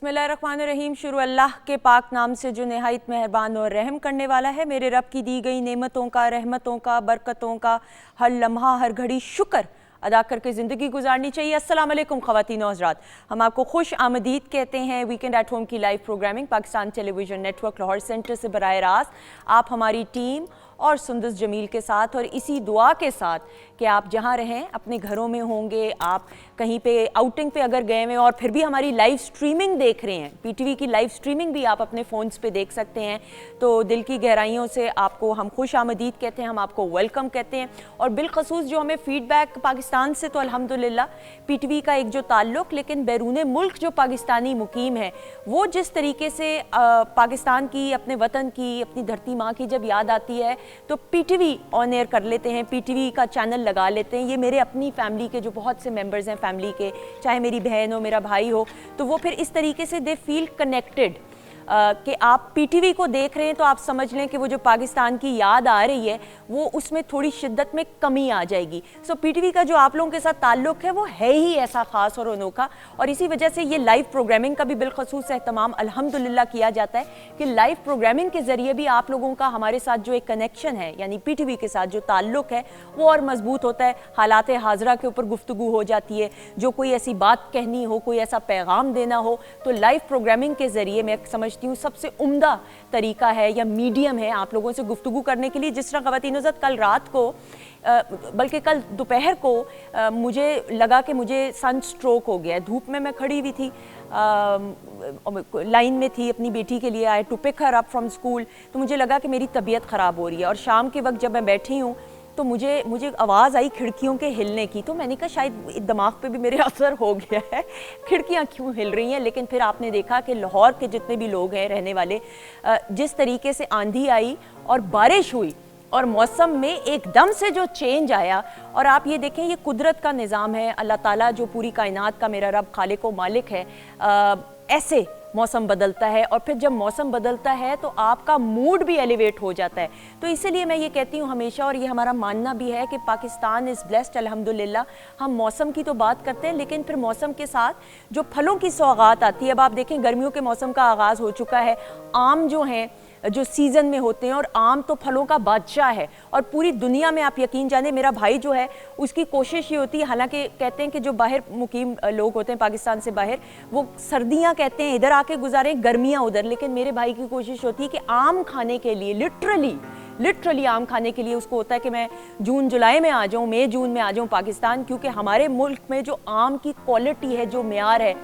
बिस्मिल्लाहिर्रहमानिर्रहीम। शुरू अल्लाह के पाक नाम से जो नहायत मेहरबान और रहम करने वाला है। मेरे रब की दी गई नेमतों का, रहमतों का, बरकतों का हर लम्हा हर घड़ी शुक्र अदा करके ज़िंदगी गुजारनी चाहिए। अस्सलाम वालेकुम ख़वातीन और हज़रात, हम आपको खुश आमदीद कहते हैं। वीकेंड एट होम की live programming Pakistan television network Lahore centre से बराह रास्त आप हमारी टीम और सुंदस जमील के साथ और इसी दुआ के साथ कि आप जहाँ रहें अपने घरों में होंगे, आप कहीं पे आउटिंग पे अगर गए हैं और फिर भी हमारी लाइव स्ट्रीमिंग देख रहे हैं, पीटीवी की लाइव स्ट्रीमिंग भी आप अपने फ़ोन्स पे देख सकते हैं। तो दिल की गहराइयों से आपको हम खुश आमदीद कहते हैं, हम आपको वेलकम कहते हैं। और बिलखसूस जो हमें फ़ीडबैक पाकिस्तान से तो अल्हम्दुलिल्लाह पीटीवी का एक जो ताल्लुक़, लेकिन बैरून मुल्क जो पाकिस्तानी मुकीम है वो जिस तरीके से पाकिस्तान की, अपने वतन की, अपनी धरती माँ की जब याद आती है तो पीटीवी ऑन एयर कर लेते हैं, पीटीवी का चैनल लगा लेते हैं। ये मेरे अपनी फैमिली के जो बहुत से मेंबर्स हैं फैमिली के, चाहे मेरी बहन हो, मेरा भाई हो, तो वो फिर इस तरीके से दे फील कनेक्टेड कि आप पीटीवी को देख रहे हैं तो आप समझ लें कि वो जो पाकिस्तान की याद आ रही है वो उसमें थोड़ी शिद्दत में कमी आ जाएगी। सो पीटीवी का जो आप लोगों के साथ ताल्लुक़ है वो है ही ऐसा ख़ास और अनोखा, और इसी वजह से ये लाइव प्रोग्रामिंग का भी बिलखसूस एहतमाम अल्हम्दुलिल्लाह किया जाता है कि लाइव प्रोग्रामिंग के ज़रिए भी आप लोगों का हमारे साथ जो एक कनेक्शन है, यानी पीटीवी के साथ जो ताल्लुक़ है वो और मजबूत होता है। हालात हाज़रा के ऊपर गुफ्तगू हो जाती है, जो कोई ऐसी बात कहनी हो, कोई ऐसा पैगाम देना हो, तो लाइव प्रोग्रामिंग के ज़रिए मैं समझ सबसे उम्दा तरीका है या मीडियम है आप लोगों से गुफ्तगू करने के लिए। जिस तरह ख़वातीनो ज़ात कल रात को बल्कि कल दोपहर को मुझे लगा कि मुझे सन स्ट्रोक हो गया है। धूप में मैं खड़ी हुई थी, लाइन में थी अपनी बेटी के लिए, I to pick her up from school, तो मुझे लगा कि मेरी तबीयत ख़राब हो रही है। और शाम के वक्त जब मैं बैठी हूँ तो मुझे आवाज़ आई खिड़कियों के हिलने की, तो मैंने कहा शायद दिमाग पे भी मेरे असर हो गया है, खिड़कियाँ क्यों हिल रही हैं। लेकिन फिर आपने देखा कि लाहौर के जितने भी लोग हैं रहने वाले, जिस तरीके से आंधी आई और बारिश हुई और मौसम में एकदम से जो चेंज आया, और आप ये देखें ये कुदरत का निज़ाम है। अल्लाह ताला जो पूरी कायनात का मेरा रब खालिक व मालिक है, ऐसे मौसम बदलता है और फिर जब मौसम बदलता है तो आपका मूड भी एलिवेट हो जाता है। तो इसीलिए मैं ये कहती हूँ हमेशा, और ये हमारा मानना भी है कि पाकिस्तान इज़ ब्लेस्ड अल्हम्दुलिल्लाह। हम मौसम की तो बात करते हैं, लेकिन फिर मौसम के साथ जो फलों की सौगात आती है, अब आप देखें गर्मियों के मौसम का आगाज़ हो चुका है, आम जो हैं जो सीज़न में होते हैं, और आम तो फलों का बादशाह है। और पूरी दुनिया में आप यकीन जाने, मेरा भाई जो है उसकी कोशिश ये होती है, हालांकि कहते हैं कि जो बाहर मुकीम लोग होते हैं पाकिस्तान से बाहर, वो सर्दियां कहते हैं इधर आके गुजारें, गर्मियां उधर, लेकिन मेरे भाई की कोशिश होती है कि आम खाने के लिए लिटरली आम खाने के लिए उसको होता है कि मैं जून जुलाई में आ जाऊँ, मई जून में आ जाऊँ पाकिस्तान, क्योंकि हमारे मुल्क में जो आम की क्वालिटी है, जो मेयार है,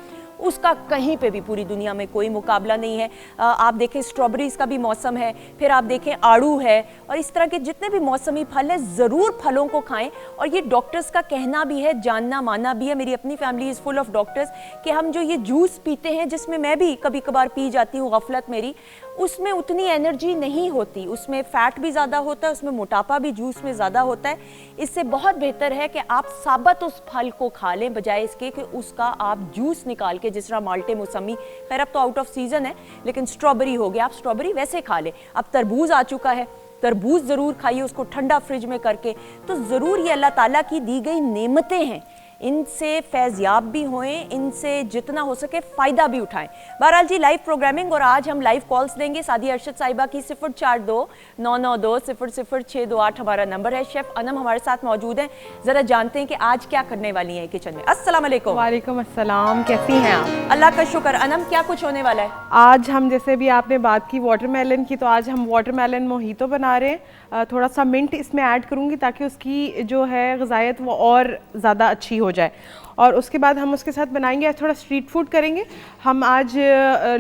उसका कहीं पे भी पूरी दुनिया में कोई मुकाबला नहीं है। आप देखें स्ट्रॉबेरीज़ का भी मौसम है, फिर आप देखें आड़ू है, और इस तरह के जितने भी मौसमी फल हैं ज़रूर फलों को खाएं। और ये डॉक्टर्स का कहना भी है, जानना मानना भी है, मेरी अपनी family is full of doctors, कि हम जो ये जूस पीते हैं, जिसमें मैं भी कभी कभार पी जाती हूँ गफलत मेरी, उसमें उतनी एनर्जी नहीं होती, उसमें फ़ैट भी ज़्यादा होता है, उसमें मोटापा भी जूस में ज़्यादा होता है। इससे बहुत बेहतर है कि आप साबत उस फल को खा लें, बजाय इसके कि उसका आप जूस निकाल के, जिस तरह माल्टे मौसमी, खैर अब तो आउट ऑफ सीज़न है, लेकिन स्ट्रॉबेरी हो गया, आप स्ट्रॉबेरी वैसे खा लें। अब तरबूज आ चुका है, तरबूज ज़रूर खाइए, उसको ठंडा फ्रिज में करके। तो ज़रूर ये अल्लाह ताला की दी गई नेमतें हैं, इनसे फैज़याब भी होएं, इनसे जितना हो सके फ़ायदा भी उठाएं। बहरहाल जी, लाइव प्रोग्रामिंग, और आज हम लाइव कॉल्स देंगे। सादी अरशद साहिबा की 042-992-00-628 हमारा नंबर है। शेफ़ अनम हमारे साथ मौजूद हैं, ज़रा जानते हैं कि आज क्या करने वाली हैं किचन में। अस्सलाम वालेकुम। वालेकुम अस्सलाम, कैसी हैं आप? अल्लाह का शुक्र। अनम, क्या कुछ होने वाला है आज? हम जैसे भी आपने बात की वाटरमेलन की, तो आज हम वाटरमेलन मोहितो बना रहे हैं। थोड़ा सा मिंट इसमें ऐड करूँगी ताकि उसकी जो है ग़िज़ायत वो और ज़्यादा अच्छी हो जाए। और उसके बाद हम उसके साथ बनाएंगे, आज थोड़ा स्ट्रीट फूड करेंगे हम। आज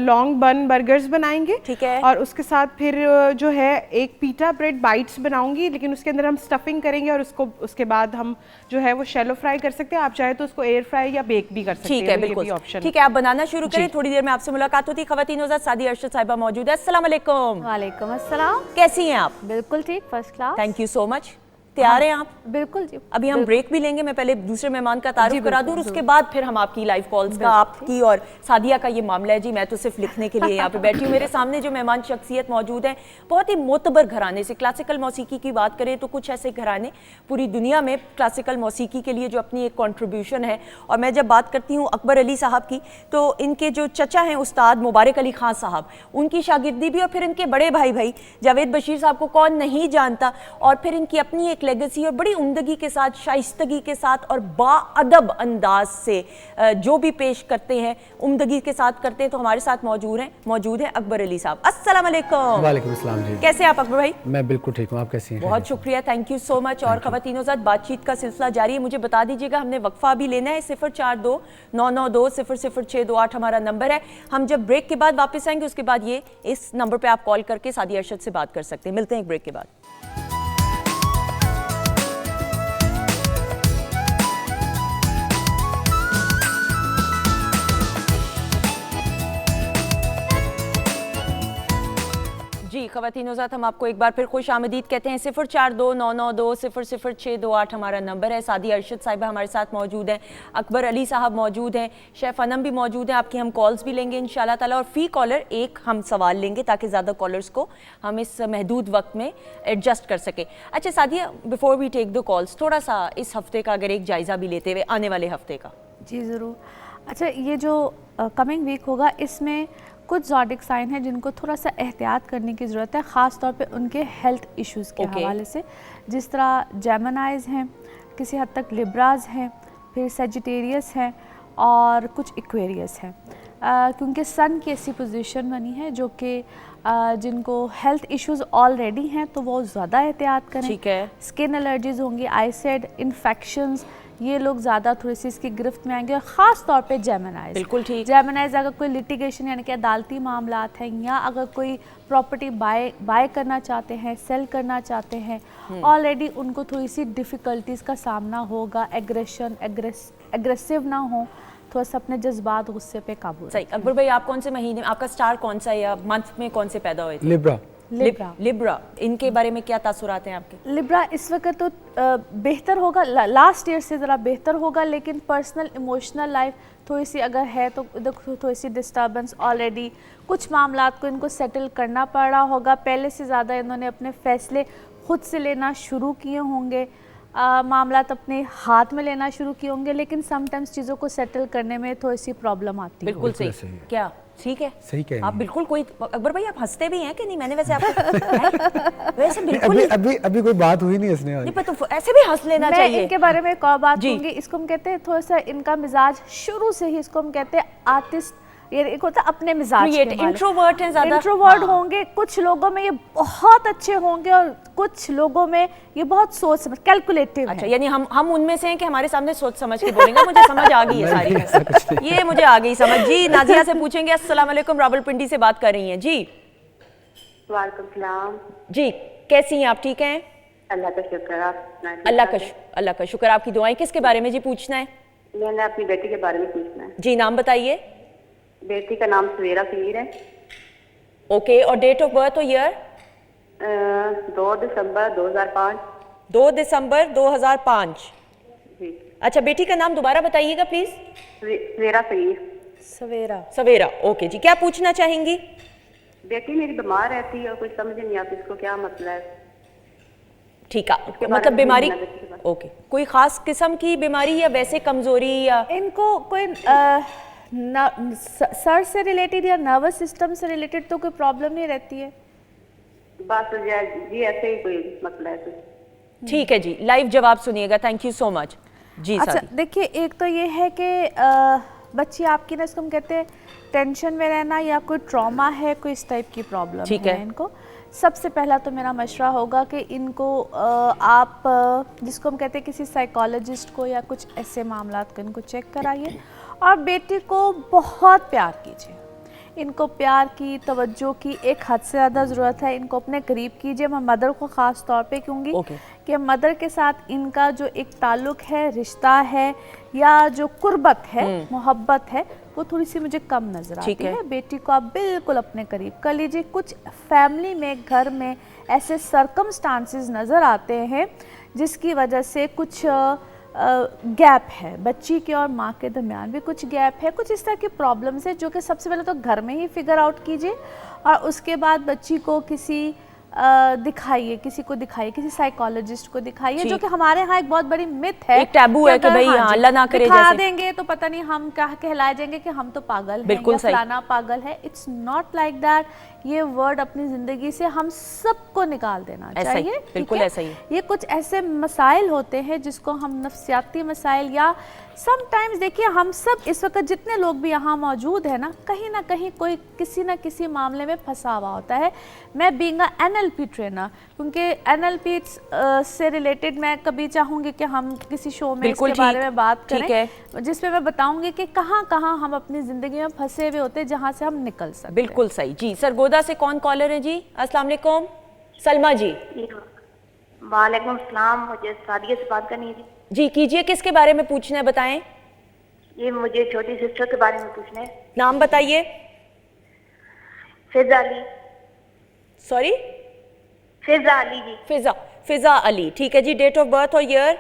लॉन्ग बन बर्गर्स बनाएंगे, ठीक है। और उसके साथ फिर जो है एक पीटा ब्रेड बाइट्स बनाऊंगी, लेकिन उसके अंदर हम स्टफिंग करेंगे, और उसके बाद हम जो है वो शैलो फ्राई कर सकते हैं। आप चाहे तो उसको एयर फ्राई या बेक भी कर सकते हैं। ठीक है, बिल्कुल ऑप्शन। ठीक है, आप बनाना शुरू करें, थोड़ी देर में आपसे मुलाकात होती है। ख़वातीनो ज़ात सादी अरशद साहिबा मौजूद है। अस्सलाम वालेकुम। वालेकुम अस्सलाम। कैसी हैं आप? बिल्कुल ठीक, first class. Thank you so much. तैयार हैं आप? बिल्कुल जी। अभी हम ब्रेक भी लेंगे, मैं पहले दूसरे मेहमान का तारुफ करा दूं और उसके बाद फिर हम आपकी लाइव कॉल्स का, आपकी और सादिया का ये मामला है जी। मैं तो सिर्फ लिखने के लिए यहाँ पे बैठी हूँ। मेरे सामने जो मेहमान शख्सियत मौजूद है, बहुत ही मोतबर घराने से। क्लासिकल मौसीकी की बात करें तो कुछ ऐसे घराने पूरी दुनिया में क्लासिकल मौसीकी के लिए जो अपनी एक कॉन्ट्रीब्यूशन है, और मैं जब बात करती हूँ अकबर अली साहब की, तो इनके जो चचा हैं उस्ताद मुबारक अली खान साहब, उनकी शागिर्दी भी, और फिर इनके बड़े भाई जावेद बशीर साहब को कौन नहीं जानता, और फिर इनकी अपनी एक लेगेसी और बड़ी उम्दगी के साथ, शाइस्तगी के साथ और बाअदब अंदाज से जो भी पेश करते हैं, उम्दगी के साथ करते हैं। तो हमारे साथ मौजूद हैं अकबर अली साहब। अस्सलाम वालेकुम। वालेकुम अस्सलाम जी। कैसे हैं आप अकबर भाई? मैं बिल्कुल ठीक हूँ, आप कैसी हैं? बहुत शुक्रिया, थैंक यू सो मच। और ख़वातीनों साथ बातचीत का सिलसिला जारी है। मुझे बता दीजिएगा, हमने वक्फा भी लेना है। 042992000628 हमारा नंबर है। हम जब ब्रेक के बाद वापस आएंगे, उसके बाद ये इस नंबर पे आप कॉल करके सादी अरशद से बात कर सकते हैं। मिलते हैं एक ब्रेक के बाद। जी ख़वातीनो ज़ात, हम आपको एक बार फिर खुश आमदीद कहते हैं। 042992000628 हमारा नंबर है। सादी अरशद साहिबा हमारे साथ मौजूद हैं, अकबर अली साहब मौजूद हैं, शेफ अनम भी मौजूद हैं। आपकी हम कॉल्स भी लेंगे इंशाल्लाह ताला, और फ़ी कॉलर एक हम सवाल लेंगे ताकि ज़्यादा कॉलर्स को हम इस महदूद वक्त में एडजस्ट कर सकें। अच्छा Sadia, before we take the calls, थोड़ा सा इस हफ्ते का अगर एक जायज़ा भी लेते हुए आने वाले हफ्ते का। जी ज़रूर। अच्छा, ये जो कमिंग वीक होगा, इसमें कुछ ज़ोडिक साइन है जिनको थोड़ा सा एहतियात करने की ज़रूरत है, ख़ास तौर पे उनके हेल्थ इश्यूज़ के हवाले से। जिस तरह जेमिनाइज़ हैं, किसी हद तक लिब्राज हैं, फिर सेजिटेरियस हैं और कुछ एक्वेरियस हैं, क्योंकि सन की ऐसी पोजीशन बनी है जो कि जिनको हेल्थ इश्यूज़ ऑलरेडी हैं तो वो ज़्यादा एहतियात करें। ठीक है। स्किन एलर्जीज़ होंगी, आईसेड इन्फेक्शंस, ये लोग ज़्यादा थोड़ी सी इसकी गिरफ्त में आएंगे, और ख़ास तौर पे जेमिनाइज। बिल्कुल ठीक। जेमिनाइज अगर कोई लिटिगेशन यानी कि अदालती मामलात हैं, या अगर कोई प्रॉपर्टी बाय करना चाहते हैं, सेल करना चाहते हैं, ऑलरेडी उनको थोड़ी सी डिफ़िकल्टीज़ का सामना होगा। एग्रेसिव ना हो, थोड़ा सा अपने जज्बात गुस्से पे काबू। सही। अकबर भाई, आप कौन से महीने, आपका स्टार कौन सा है या मंथ में कौन से पैदा हुए थे? लिब्रा। लिब्रा, इनके बारे में क्या तासुरात हैं आपके? लिब्रा इस वक्त तो बेहतर होगा, लास्ट ईयर से ज़रा बेहतर होगा, लेकिन पर्सनल इमोशनल लाइफ थोड़ी सी अगर है तो थोड़ी सी डिस्टर्बेंस, ऑलरेडी कुछ मामलात को इनको सेटल करना पड़ रहा होगा। पहले से ज़्यादा इन्होंने अपने फ़ैसले खुद से लेना शुरू किए होंगे, मामलात अपने हाथ में लेना शुरू किए होंगे, लेकिन समटाइम्स चीज़ों को सेटल करने में थोड़ी सी प्रॉब्लम आती है। बिल्कुल सही। क्या ठीक है? सही कह रही आप हैं। बिल्कुल कोई, अकबर भाई आप हंसते भी हैं कि नहीं? मैंने वैसे आपको वैसे बिल्कुल अभी कोई बात हुई नहीं हंसने वाली। नहीं, पर तो ऐसे भी हंस लेना मैं चाहिए। इनके बारे में एक और बात जी। कहूँगी, इसको हम कहते हैं थोड़ा सा इनका मिजाज शुरू से ही, इसको हम कहते हैं आर्टिस्ट, ये एक होता है अपने मिजाज के मालिक। इंट्रोवर्ट हैं ज़्यादा। इंट्रोवर्ट होंगे, कुछ लोगों में ये बहुत अच्छे होंगे और कुछ लोगों में ये बहुत सोच समझ, कैलकुलेटिव अच्छा, है। यानी हम उनमें से हैं कि हमारे सामने सोच समझ के बोलेंगे। मुझे समझ आ गई है सारी, ये मुझे आ गई समझ। जी नाजिया से पूछेंगे। अस्सलाम वालेकुम, रावलपिंडी से बात कर रही हैं जी। वालेकुम सलाम। जी कैसी हैं आप? ठीक हैं? अल्लाह का शुक्र। आप अल्लाह का शुक्र। आपकी दुआएं किसके बारे में जी पूछना है? मैंने अपनी बेटी के बारे में पूछना है। जी नाम बताइए। बेटी का नाम सवेरा फीर है। ओके, और डेट ऑफ बर्थ और ईयर? 2 दिसंबर 2005। 2 दिसंबर 2005। जी। अच्छा, बेटी का नाम दोबारा बताइएगा प्लीज। सवेरा फीर। सवेरा। ओके जी, क्या पूछना चाहेंगी? बेटी मेरी बीमार रहती है और कुछ समझ नहीं आता इसको क्या मसला है। ठीक है, मतलब बीमारी, ओके, कोई खास किस्म की बीमारी या वैसे कमजोरी या? इनको कोई सर से रिलेटेड या नर्वस सिस्टम से रिलेटेड तो कोई प्रॉब्लम नहीं रहती है? बस जी ऐसे ही कोई मसला है कुछ। ठीक है जी, लाइव जवाब सुनिएगा। थैंक यू सो मच जी। अच्छा देखिए, एक तो ये है कि बच्ची आपकी ना, इसको हम कहते हैं टेंशन में रहना या कोई ट्रॉमा है, कोई इस टाइप की प्रॉब्लम है इनको। सबसे पहला तो मेरा मशवरा होगा कि इनको आप जिसको हम कहते हैं किसी साइकोलॉजिस्ट को या कुछ ऐसे मामलात को इनको चेक कराइए, और बेटी को बहुत प्यार कीजिए। इनको प्यार की, तवज्जो की एक हद से ज़्यादा ज़रूरत है। इनको अपने करीब कीजिए। मैं मदर को ख़ास तौर पे कहूँगी कि मदर के साथ इनका जो एक ताल्लुक़ है, रिश्ता है या जो कुर्बत है, मोहब्बत है, वो थोड़ी सी मुझे कम नज़र आती है। बेटी को आप बिल्कुल अपने करीब कर लीजिए। कुछ फैमिली में, घर में ऐसे सर्कमस्टांसेस नज़र आते हैं जिसकी वजह से कुछ गैप है, बच्ची के और माँ के दरमियान भी कुछ गैप है, कुछ इस तरह की प्रॉब्लम्स है जो कि सबसे पहले तो घर में ही फिगर आउट कीजिए और उसके बाद बच्ची को किसी दिखाइए, किसी साइकोलॉजिस्ट को दिखाइए, जो कि हमारे यहाँ एक बहुत बड़ी मिथ है, एक टैबू है कि भाई अल्लाह ना करे, दिखा जैसे देंगे तो पता नहीं हम क्या कहलाए जाएंगे कि हम तो पागल हैं बिल्कुल या सही। फलाना पागल है। It's not like that. ये वर्ड अपनी जिंदगी से हम सबको निकाल देना ऐसा ही, चाहिए, ठीक बिल्कुल है? ऐसा ही। ये कुछ ऐसे मसाइल होते हैं जिसको हम नफ्सियाती मसाइल या समटाइम्स, देखिए हम सब इस वक्त जितने लोग भी यहाँ मौजूद है ना कहीं कोई किसी ना किसी मामले में फंसा हुआ होता है। मैं बीइंग अ NLP ट्रेनर, क्योंकि NLP से रिलेटेड मैं कभी चाहूँगी कि हम किसी शो में इसके बारे में बात करें, जिसमें मैं बताऊँगी कि कहाँ कहाँ हम अपनी ज़िंदगी में फंसे हुए होते हैं जहाँ से हम निकल सकते हैं। बिल्कुल सही जी। सरगोदा से कौन कॉलर है जी? अस्सलाम वालेकुम। सलमा जी। वालेकुम सलाम, मुझे सादिया से बात करनी है जी। जी कीजिए, किसके बारे में पूछना है बताएं? ये मुझे छोटी सिस्टर के बारे में पूछना है। नाम बताइए। फिजा अली। सॉरी? फिजा अली जी। फिजा अली, ठीक है जी। डेट ऑफ बर्थ और ईयर?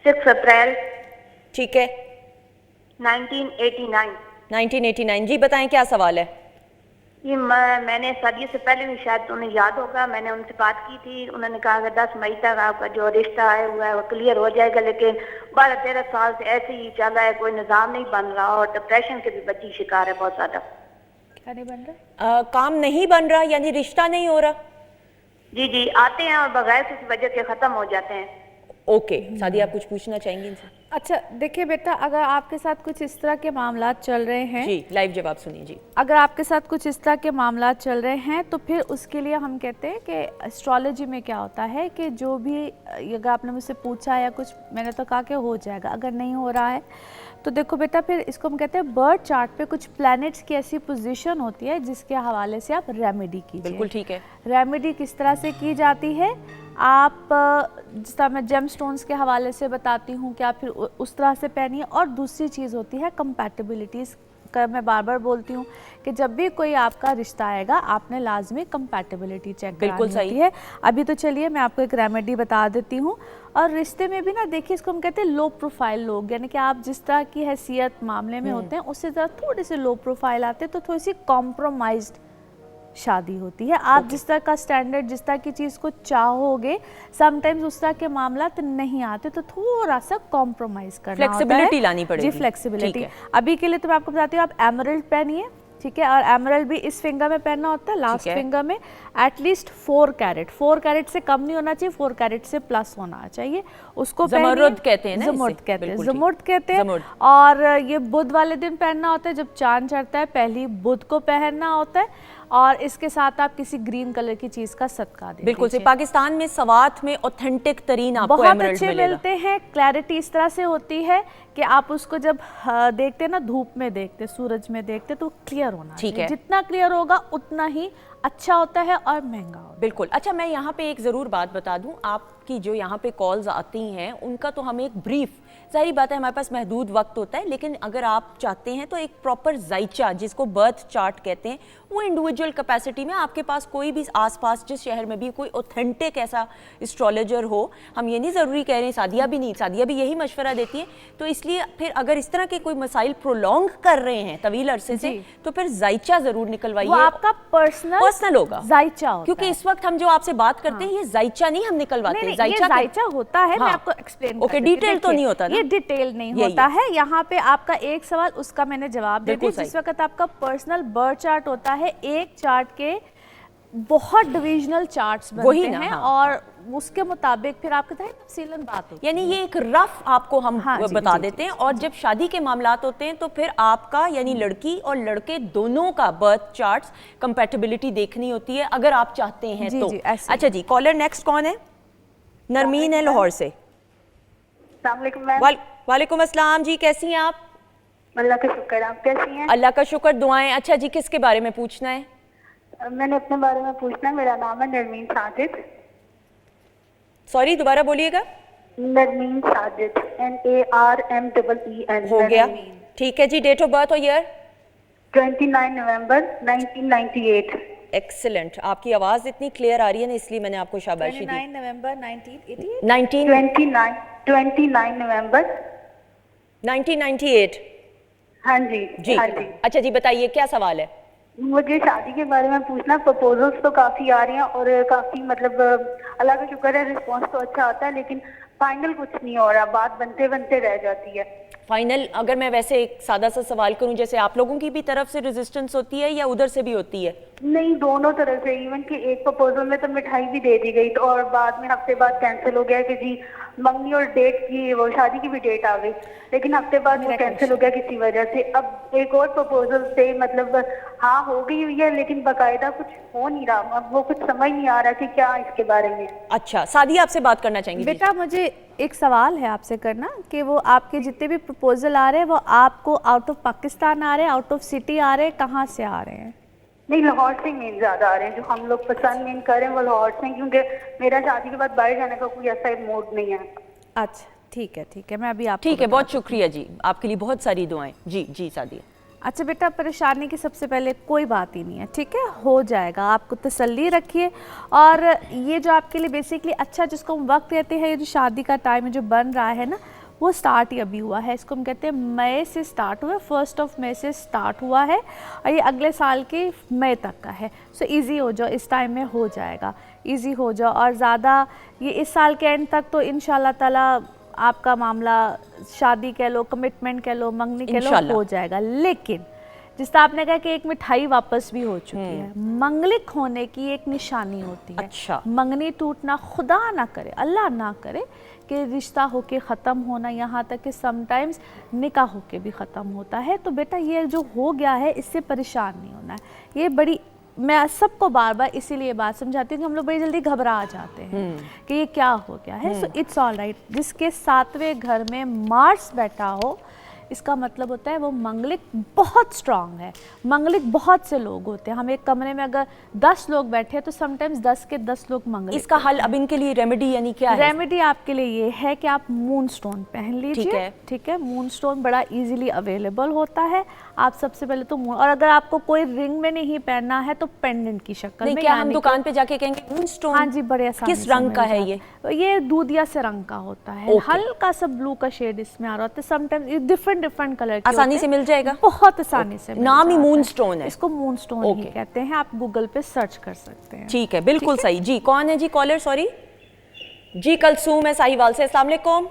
6 अप्रैल ठीक है, 1989। 1989 जी। बताएं क्या सवाल है? ये मैंने शादी से पहले भी, शायद उन्हें याद होगा, मैंने उनसे बात की थी। उन्होंने कहा कि 10 मई तक आपका जो रिश्ता है हुआ है वो क्लियर हो जाएगा, लेकिन 12-13 साल से ऐसे ही चल रहा है, कोई निज़ाम नहीं बन रहा और डिप्रेशन के भी बच्ची शिकार है बहुत ज्यादा। क्या नहीं बन रहा? काम नहीं बन रहा यानी रिश्ता नहीं हो रहा? जी जी, आते हैं और बगैर किसी वजह के खत्म हो जाते हैं। ओके सादिया, आप कुछ पूछना चाहेंगी इनसे? अच्छा देखिए बेटा, अगर आपके साथ कुछ इस तरह के मामला चल रहे हैं जी, लाइव जवाब सुनिए जी। अगर आपके साथ कुछ इस तरह के मामला चल रहे हैं तो फिर उसके लिए हम कहते हैं कि एस्ट्रोलॉजी में क्या होता है कि जो भी, अगर आपने मुझसे पूछा या कुछ, मैंने तो कहा कि हो जाएगा। अगर नहीं हो रहा है तो देखो बेटा, फिर इसको हम कहते हैं बर्थ चार्ट पे कुछ प्लैनेट्स की ऐसी पोजीशन होती है जिसके हवाले से आप रेमेडी कीजिए। बिल्कुल ठीक है। रेमेडी किस तरह से की जाती है? आप जिस तरह मैं जेम स्टोन्स के हवाले से बताती हूँ कि आप फिर उस तरह से पहनिए। और दूसरी चीज़ होती है कंपैटिबिलिटीज़ का। मैं बार बार बोलती हूँ कि जब भी कोई आपका रिश्ता आएगा आपने लाजमी कंपैटिबिलिटी चेक करानी होती है। अभी तो चलिए मैं आपको एक रेमेडी बता देती हूँ। और रिश्ते में भी ना देखिए, इसको हम कहते हैं लो प्रोफाइल लोग, यानी कि आप जिस तरह की हैसियत मामले में होते हैं उससे ज़रा थोड़े से लो प्रोफाइल आते हैं तो थोड़ी सी कॉम्प्रोमाइज्ड शादी होती है। आप जिस तरह का स्टैंडर्ड, जिस तरह की चीज़ को चाहोगे, समटाइम्स उस तरह के मामला तो नहीं आते, तो थोड़ा सा कॉम्प्रोमाइज़ करना होता है। फ्लेक्सिबिलिटी लानी पड़ेगी। जी, फ्लेक्सिबिलिटी। अभी के लिए तो मैं आपको बताती हूँ, आप एमरल्ड पहनिए, ठीक है? और एमरल्ड भी इस फिंगर में पहनना होता है, लास्ट फिंगर में एटलीस्ट 4 कैरेट। 4 कैरेट से कम नहीं होना चाहिए, 4 कैरेट से प्लस होना चाहिए। उसको ज़मरुद कहते हैं ना, ज़मरुद कहते हैं, ज़मरुद कहते हैं। और ये बुध वाले दिन पहनना होता है, जब चांद चढ़ता है पहली बुध को पहनना होता है। और इसके साथ आप किसी ग्रीन कलर की चीज का सदका दें। बिल्कुल से। पाकिस्तान में सवात में ऑथेंटिक तरीन आपको बहुत एमरल्ड अच्छे मिलेगा। मिलते हैं। क्लैरिटी इस तरह से होती है कि आप उसको जब देखते हैं ना, धूप में देखते, सूरज में देखते, तो क्लियर होना चाहिए। जितना क्लियर होगा उतना ही अच्छा होता है और महंगा होता है। बिल्कुल। अच्छा, मैं यहाँ पे एक ज़रूर बात बता दूँ, आपकी जो यहाँ पे कॉल्स आती हैं उनका तो हम एक ब्रीफ, जाहिर बात है हमारे पास महदूद वक्त होता है, लेकिन अगर आप चाहते हैं तो एक प्रॉपर जायचा, जिसको बर्थ चार्ट कहते हैं, वो इंडिविजुअल कैपेसिटी में आपके पास कोई भी आसपास जिस शहर में भी कोई ऑथेंटिक ऐसा एस्ट्रोलॉजर हो। हम ये नहीं ज़रूरी कह रहे हैं, सादिया भी नहीं, सादिया भी यही मशवरा देती है। तो इसलिए फिर अगर इस तरह के कोई मसाइल प्रोलॉन्ग कर रहे हैं तवील अरसे से, तो फिर जायचा ज़रूर निकलवाइए। वो आपका पर्सनल होगा, जायचा होता क्योंकि है। इस वक्त हम जो आपसे बात करते हैं ये जायचा नहीं हम निकलवाते। जायचा होता है, मैं आपको एक्सप्लेन ओके, डिटेल तो नहीं होता ना? ये डिटेल नहीं होता है। यहाँ पे आपका एक सवाल, उसका मैंने जवाब दे दिया। जिस वक्त आपका पर्सनल बर्थ चार्ट होता है, एक चार्ट के बहुत डिविजनल चार्ट्स बनते हैं और उसके मुताबिक फिर आपके साथ तफसीलन बात होती है। यानी ये एक रफ आपको हम बता देते हैं। और जब शादी के मामलात होते हैं तो फिर आपका यानी लड़की और लड़के दोनों का बर्थ चार्ट्स कंपैटिबिलिटी देखनी होती है अगर आप चाहते हैं तो। अच्छा जी, कॉलर नेक्स्ट कौन है? नरमीन है लाहौर से। वालेकुम अस्सलाम जी, कैसी हैं आप? अल्लाह का शुक्र, आप कैसी हैं? अल्लाह का शुक्र, दुआएं। अच्छा जी, किसके बारे में पूछना है? मैंने अपने बारे में पूछना है। मेरा नाम है नरमीन साजिद। सॉरी, दोबारा बोलिएगा। नरमीन साजिद, NARMEEN। हो गया, ठीक है जी। डेट ऑफ बर्थ और ईयर? 29 नवंबर 1998। एक्सीलेंट, आपकी आवाज़ इतनी क्लियर आ रही है ना, इसलिए मैंने आपको शाबाशी दी। 29 नवंबर 1988 29 नवंबर 1998। हाँ जी जी हाँ जी। अच्छा जी, बताइए क्या सवाल है? मुझे शादी के बारे में पूछना। प्रपोजल्स तो काफी आ रही हैं और काफी मतलब अल्लाह का शुक्र है रिस्पांस तो अच्छा आता है, लेकिन फाइनल कुछ नहीं हो रहा, बात बनते बनते रह जाती है। फाइनल, अगर मैं वैसे एक सादा सा सवाल करूं, जैसे आप लोगों की भी तरफ से रेजिस्टेंस होती है या उधर से भी होती है? नहीं, दोनों तरह से। इवन कि एक प्रपोजल में तो मिठाई भी दे दी गई तो, और बाद में हफ्ते बाद कैंसिल हो गया कि जी मंगनी और डेट की, वो शादी की भी डेट आ गई, लेकिन हफ्ते बाद वो कैंसिल हो गया किसी वजह से। अब एक और प्रपोजल से मतलब हाँ हो गई हुई है, लेकिन बाकायदा कुछ हो नहीं रहा। अब वो कुछ समझ नहीं आ रहा कि क्या इसके बारे में। अच्छा, सादिया आपसे बात करना चाहेंगी? बेटा मुझे एक सवाल है आपसे करना कि वो आपके जितने भी प्रपोजल आ रहे हैं वो आपको आउट ऑफ पाकिस्तान आ रहे हैं, आउट ऑफ सिटी आ रहे हैं, कहाँ से आ रहे हैं? नहीं, लाहौर से मेन ज्यादा आ रहे हैं। जो हम लोग पसंद मेन कर रहे हैं वो लाहौर से, क्योंकि मेरा शादी के बाद बाहर जाने का कोई ऐसा मूड नहीं है। अच्छा ठीक है, मैं अभी आपको ठीक है, बहुत शुक्रिया जी, आपके लिए बहुत सारी दुआएं। जी जी सादिया। अच्छा बेटा, परेशानी की सबसे पहले कोई बात ही नहीं है, ठीक है, हो जाएगा, आपको तसल्ली रखिए। और ये जो आपके लिए बेसिकली अच्छा जिसको हम वक्त कहते हैं, ये जो शादी का टाइम जो बन रहा है ना, वो स्टार्ट ही अभी हुआ है। इसको हम कहते हैं मई से स्टार्ट हुआ है, 1 मई से स्टार्ट हुआ है और ये अगले साल के मई तक का है। सो इजी हो जाओ, इस टाइम में हो जाएगा, इजी हो जाओ। और ज़्यादा ये इस साल के एंड तक तो इंशाल्लाह ताला आपका मामला शादी कह लो, कमिटमेंट कह लो, मंगनी कह लो, हो जाएगा। लेकिन जिस तरह आपने कहा कि एक मिठाई वापस भी हो चुकी है, मंगलिक होने की एक निशानी होती है। अच्छा। मंगनी टूटना, खुदा ना करे, अल्लाह ना करे कि रिश्ता होके ख़त्म होना, यहाँ तक कि समटाइम्स निकाह होके भी ख़त्म होता है। तो बेटा ये जो हो गया है इससे परेशान नहीं होना है। ये बड़ी, मैं सबको बार बार इसीलिए बात समझाती हूँ कि हम लोग बड़ी जल्दी घबरा जाते हैं कि ये क्या हो गया है। So it's all right. जिसके 7वें घर में मार्स बैठा हो, इसका मतलब होता है वो मंगलिक बहुत स्ट्रांग है। मंगलिक बहुत से लोग होते हैं, हम एक कमरे में अगर 10 लोग बैठे हैं तो समटाइम्स 10 के 10 लोग मंगलिक। इसका हल अब इनके लिए रेमेडी यानी क्या है? रेमेडी आपके लिए ये है कि आप मून स्टोन पहन लीजिए, ठीक है। मून स्टोन बड़ा इजीली अवेलेबल होता है। आप सबसे पहले तो मून, और अगर आपको कोई रिंग में नहीं पहनना है तो पेंडेंट की शक्ल में। क्या हम दुकान पे जाके कहेंगे मून स्टोन? हाँ जी, बड़े आसानी। किस रंग का है ये? ये दूधिया से रंग का होता है, हल्का सा ब्लू का शेड इसमें आ रहा होता है। समटाइम्स डिफरेंट कलर के आसानी से मिल जाएगा, बहुत आसानी से। नाम ही मून स्टोन है, इसको मून स्टोन ही कहते हैं। आप गूगल पे सर्च कर सकते हैं। ठीक है, बिल्कुल सही। जी कौन है जी कॉलर? सॉरी जी, कलसूम है साहिवाल से। अस्सलाम वालेकुम।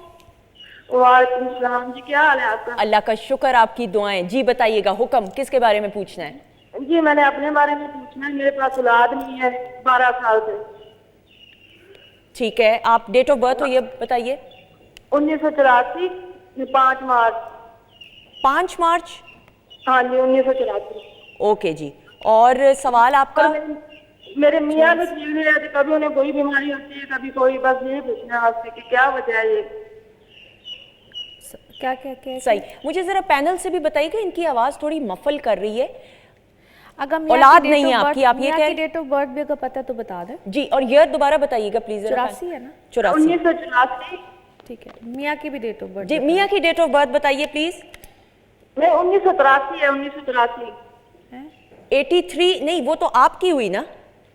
वालेकुम सलाम जी, क्या हाल है आपका? अल्लाह का शुक्र, आपकी दुआएं। जी बताइएगा, हुक्म, किसके बारे में पूछना है? जी मैंने अपने बारे में पूछना है। मेरे पास औलाद नहीं है 12 साल से। ठीक है, आप डेट ऑफ बर्थ हो ये बताइए। 1984 5 मार्च। 5 मार्च? हाँ जी 1984। ओके जी, और सवाल आपका? मेरे मियाँ भी ठीक नहीं रहते, कभी उन्हें कोई बीमारी होती है, कभी कोई। बस ये पूछना है आपसे कि क्या वजह है ये? क्या सही। मुझे जरा पैनल से भी बताइएगा, इनकी आवाज थोड़ी मफल कर रही है। अगर औलाद नहीं है आपकी, आप ये कह? डेट ऑफ बर्थ भी अगर पता तो बता दें जी, और ईयर दोबारा बताइएगा प्लीज। 84 है ना? 84। 1984। ठीक है, मियाँ की भी डेट ऑफ बर्थ जी, मियाँ की डेट ऑफ बर्थ बताइए प्लीज। नहीं 1983 है। 1983 83 नहीं, वो तो आपकी हुई ना?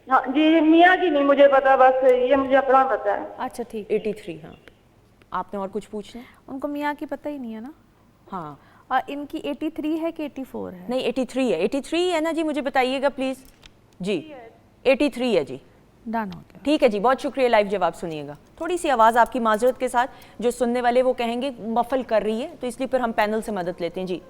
हाँ जी, मियाँ की नहीं मुझे पता, बस ये मुझे अपना पता है। अच्छा ठीक। 83। हाँ, आपने और कुछ पूछना है? उनको मियाँ की पता ही नहीं है ना? हाँ। और इनकी 83 है कि 84 है? नहीं 83 है। 83 है ना जी, मुझे बताइएगा प्लीज। जी 83 है जी। डन हो गया। ठीक है जी, बहुत शुक्रिया। लाइव जवाब सुनिएगा। थोड़ी सी आवाज़ आपकी माजरत के साथ, जो सुनने वाले वो कहेंगे मफल कर रही है, तो इसलिए फिर हम पैनल से मदद लेते हैं। जी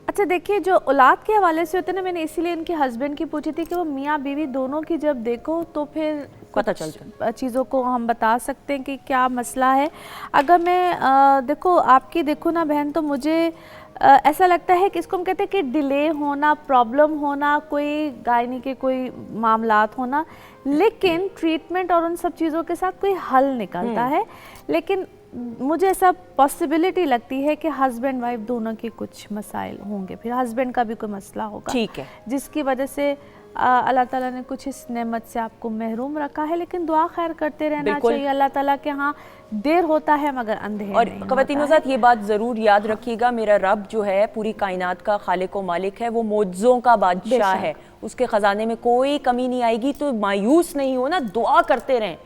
अच्छा देखिए, जो औलाद के हवाले से होते हैं ना, मैंने इसीलिए इनके हस्बैंड की पूछी थी कि वो मियाँ बीवी दोनों की जब देखो तो फिर पता चलता है, चीज़ों को हम बता सकते हैं कि क्या मसला है। अगर मैं देखो आपकी देखो ना बहन, तो मुझे ऐसा लगता है कि इसको हम कहते हैं कि डिले होना, प्रॉब्लम होना, कोई गायनी के कोई मामलात होना, लेकिन ट्रीटमेंट और उन सब चीज़ों के साथ कोई हल निकलता है। लेकिन मुझे ऐसा पॉसिबिलिटी लगती है कि हस्बैंड वाइफ दोनों के कुछ मसाइल होंगे, फिर हस्बैंड का भी कोई मसला होगा, ठीक है, जिसकी वजह से अल्लाह ताला ने कुछ इस नेमत से आपको महरूम रखा है, लेकिन दुआ खैर करते रहना बिल्कुल। चाहिए अल्लाह ताला के यहाँ। देर होता है मगर अंधेर और नहीं ख़वातीन होता है। हज़रात ये बात ज़रूर याद रखिएगा, मेरा रब जो है पूरी कायनात का खालिक व मालिक है, वो मौजज़ों का बादशाह है, उसके ख़जाने में कोई कमी नहीं आएगी। तो मायूस नहीं हो ना, दुआ करते रहें।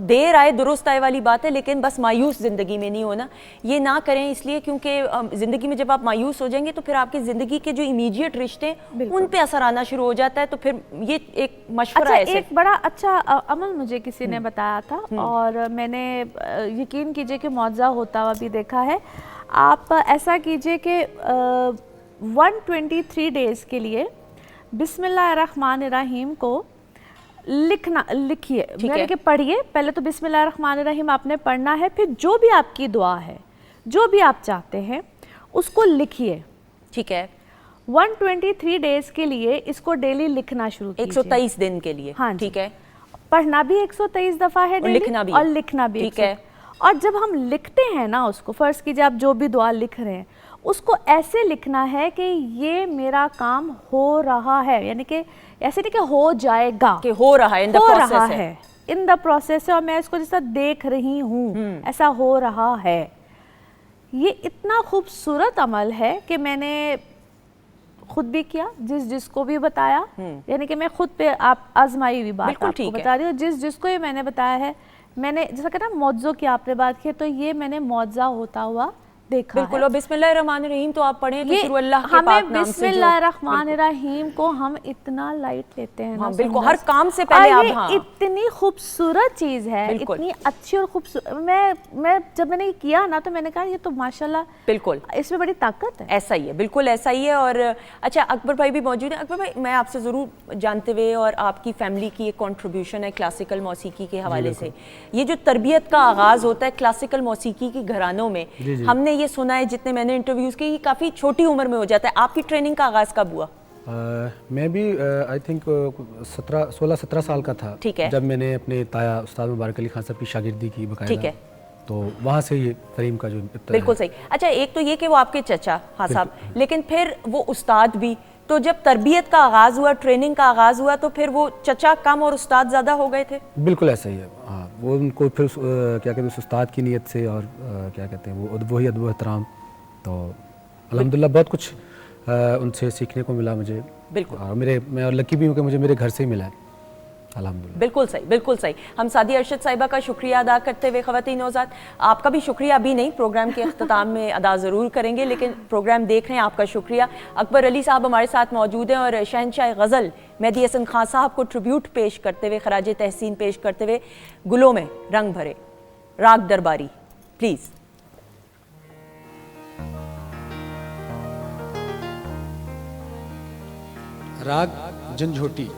देर आए दुरुस्त आए वाली बात है, लेकिन बस मायूस ज़िंदगी में नहीं होना, ये ना करें। इसलिए क्योंकि ज़िंदगी में जब आप मायूस हो जाएंगे तो फिर आपकी ज़िंदगी के जो इमीडिएट रिश्ते हैं उन पे असर आना शुरू हो जाता है। तो फिर ये एक मशवरा है। एक बड़ा अच्छा अमल मुझे किसी ने बताया था और मैंने यकीन कीजिए कि मौज़ा होता हुआ भी देखा है। आप ऐसा कीजिए कि 123 डेज़ के लिए बिस्मिल्लाहिर्रहमानिर्रहीम को लिखिए, यानी कि पढ़िए। पहले तो बिस्मिल्लाहिर्रहमानिर्रहीम आपने पढ़ना है, फिर जो भी आपकी दुआ है, जो भी आप चाहते हैं उसको लिखिए। ठीक है, 123 डेज के लिए इसको डेली लिखना शुरू कीजिए। 123 दिन के लिए। हाँ, ठीक है। पढ़ना भी 123 दफ़ा है डेली और लिखना भी। ठीक है। और जब हम लिखते हैं ना उसको, फ़र्ज़ कीजिए आप जो भी दुआ लिख रहे हैं उसको ऐसे लिखना है कि ये मेरा काम हो रहा है, यानी कि ऐसे नहीं कि हो जाएगा, कि हो रहा है, इन द प्रोसेस है, इन द प्रोसेस है, और मैं इसको जैसा देख रही हूँ ऐसा हो रहा है। ये इतना खूबसूरत अमल है कि मैंने खुद भी किया, जिसको भी बताया, यानी कि मैं खुद पे आप आजमाई हुई बात आपको बता रही हूँ। जिसको ये मैंने बताया है, मैंने जैसा कहना मौजज़ों की आपने बात की, तो ये मैंने मौजज़ा होता हुआ देखा। बिल्कुल। और बिस्मिल्लाहिर्रहमानिर्रहीम तो आप पढ़ें कि शुरू अल्लाह के पाक नाम से। बिस्मिल्लाहिर्रहमानिर्रहीम को हम इतना लाइट लेते हैं ना, बिल्कुल, हर काम से पहले आप इतनी खूबसूरत चीज़ है, इतनी अच्छी और खूबसूरत। मैं जब मैंने ये किया ना तो मैंने कहा ये तो माशाल्लाह, बिल्कुल इसमें बड़ी ताकत है। ऐसा ही है, बिल्कुल ऐसा ही है। और अच्छा, अकबर भाई भी मौजूद हैं। अकबर भाई, मैं आपसे ज़रूर जानते हुए, और आपकी फैमिली की एक कॉन्ट्रीब्यूशन है क्लासिकल मौसीकी के हवाले से, ये जो तरबियत का आगाज़ होता है क्लासिकल मौसीकी की घरानों में, हमने ये सुना है, जितने मैंने इंटरव्यूज़ किए, काफ़ी छोटी उम्र में हो जाता है। आपकी ट्रेनिंग का आगाज़ कब हुआ? मैं भी आई थिंक 16-17 साल का था। ठीक है। जब मैंने अपने ताया उस्ताद मुबारक अली खान साहब की शागिर्दी की बकायदा। ठीक है। तो वहाँ से ये तरीम का जो बिल्कुल सही। अच्छा, एक तो ये कि वो आपके चचा हाँ साहब, लेकिन फिर वो उस्ताद भी, तो जब तरबियत का आगाज़ हुआ, ट्रेनिंग का आगाज़ हुआ, तो फिर वो चचा कम और उस्ताद ज़्यादा हो गए थे? बिल्कुल ऐसा ही है। हाँ, वो उनको फिर क्या कहते हैं, उस उस्ताद की नीयत से, और क्या कहते हैं, वो वही अदब एहतराम। तो अल्हम्दुलिल्लाह बहुत कुछ उनसे सीखने को मिला मुझे। बिल्कुल। और मैं और लकी भी हूँ कि मुझे मेरे घर से ही मिला है, अल्हम्दुलिल्लाह। बिल्कुल सही, बिल्कुल सही। हम सादिया अरशद साहिबा का शुक्रिया अदा करते हुए, ख़वातीन नौज़ात आपका भी शुक्रिया अभी नहीं, प्रोग्राम के अख्ताम में अदा ज़रूर करेंगे, लेकिन प्रोग्राम देख रहे हैं, आपका शुक्रिया। अकबर अली साहब हमारे साथ मौजूद हैं, और शहनशाह गज़ल मेहदी हसन खान साहब को ट्रिब्यूट पेश करते हुए, खराज तहसीन पेश करते हुए, गुलों में रंग भरे, राग दरबारी, प्लीज़। राग झंझोटी।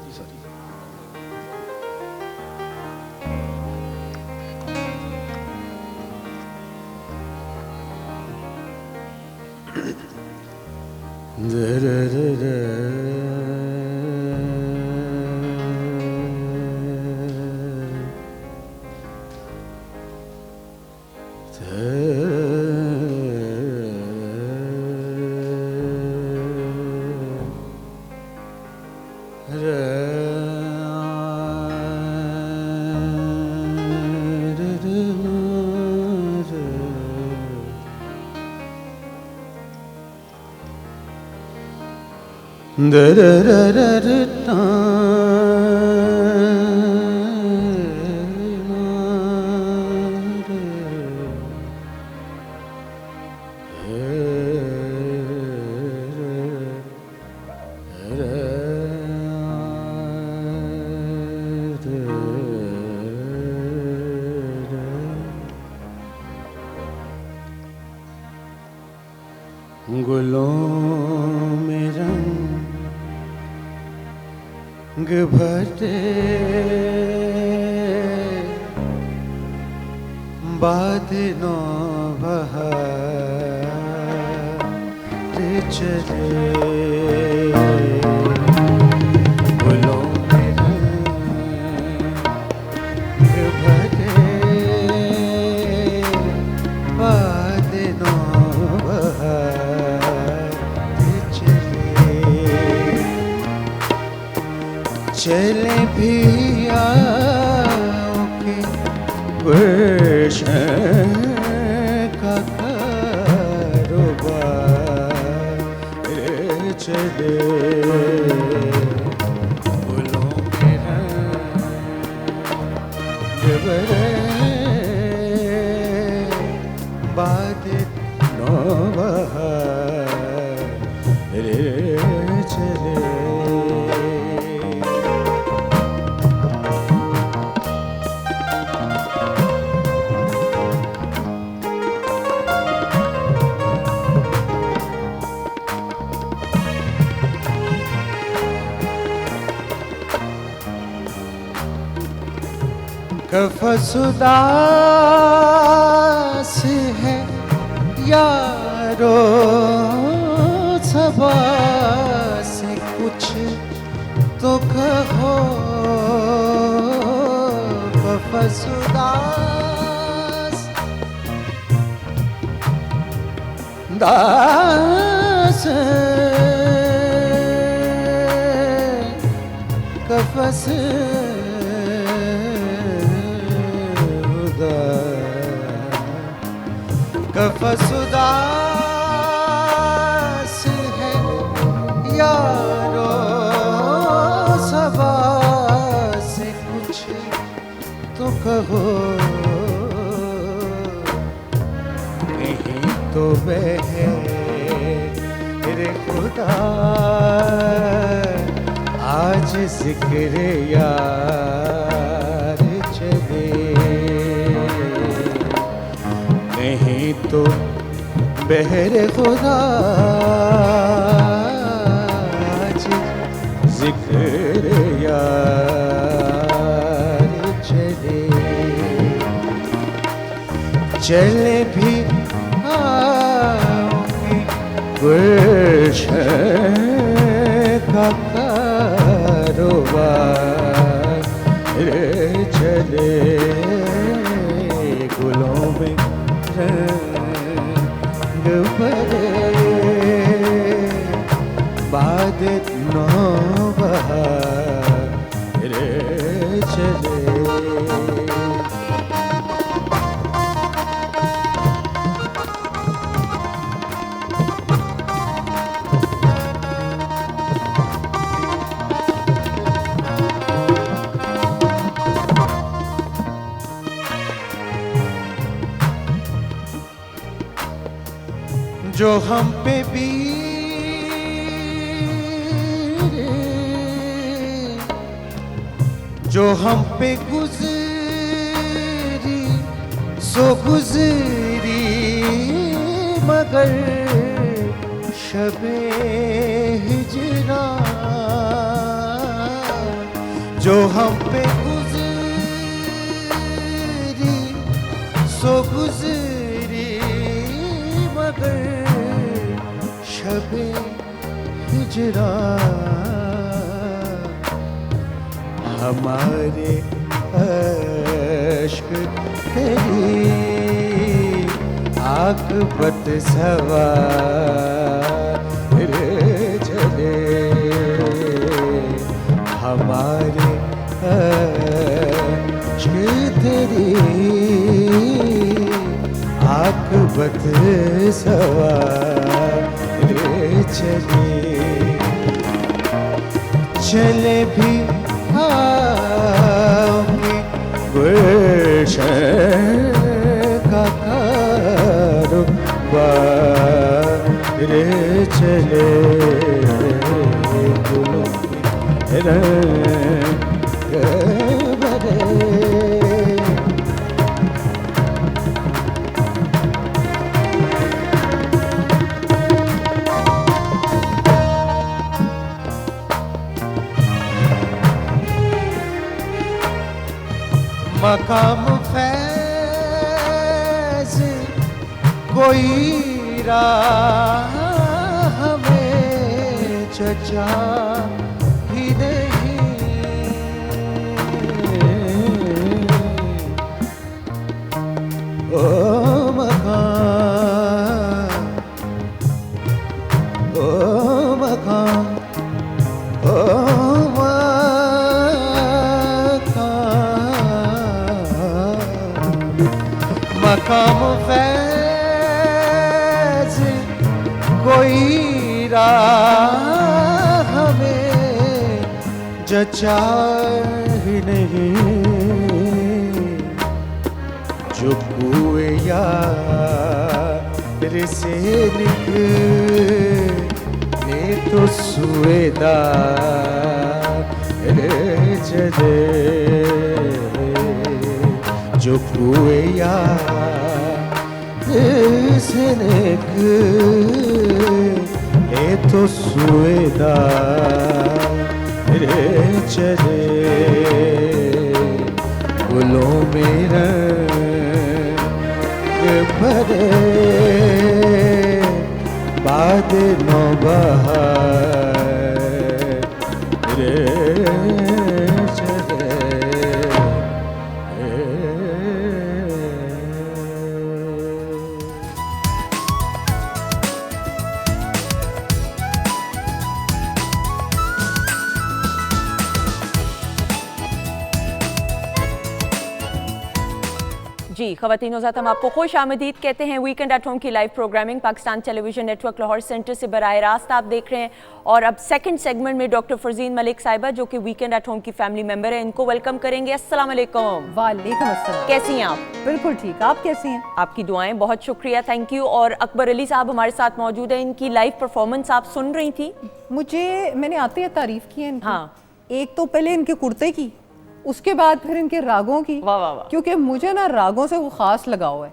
गुलों में रंग भरे बादलों बहार चले, गुलों में रंग भरे बादलों बहार चले भी आओगे गुलशन का कारोबार चले फूलों में रंग भरे बाद नौबहार चले कफसुदास है यारो सबा से कुछ तो कहो कफसुदास दास कफस कफसुदास है यारो सबा से कुछ तो कहो नहीं तो मेरे खुदा आज जिक्र यार चले नहीं तो बहरे खुदा आज जिक्र यार चले चले भी आओगे गुलशन का कारोबार चले गुलों में रंग भरे बाद नौबहार चले जो हम पे जो हम पे गुजरी सो गुजरी मगर शबे हिजरा जो हम पे गुजरी सो गुजरी मगर शबे हिजरा हमारे अश्क तेरी आकबत सवार चले हमारे अश्क तेरी आकबत सवार चले चले भी आओगे गुलशन का कारोबार चले गुलों में रंग भरे मकाम फैज कोई राह में चचा ही नहीं ओ मकाम ओ मकाम ओ मकाम काम फैज कोई राह हमें जचा ही नहीं, जो कुएं यार से निकले तो सुएदार चले, जो कुएं यार से निकले तो सुएदार चले, गुलों में रंग भरे बाद नौबहार चले। जी ख़वातीन हज़रात, हम आपको खुश आमदीद कहते हैं वीकेंड एट होम की live programming Pakistan television network Lahore centre से बराह रास्त आप देख रहे हैं। और अब सेकंड सेगमेंट में डॉक्टर फरजीन मलिक साहिबा जो कि वीकेंड एट होम की फैमिली मेंबर है, इनको वेलकम करेंगे। अस्सलाम वालेकुम। वालेकुम अस्सलाम। कैसी हैं आप? बिल्कुल ठीक, आप कैसी हैं? आपकी दुआएं, बहुत शुक्रिया, थैंक यू। और अकबर अली साहब हमारे साथ मौजूद हैं, इनकी लाइव परफॉर्मेंस आप सुन रही थी? मैंने आते ही तारीफ की है इनकी। हाँ। एक तो पहले इनके कुर्ते की, उसके बाद फिर इनके रागों की। वाह वाह वाह। क्योंकि मुझे ना रागों से वो खास लगाव है,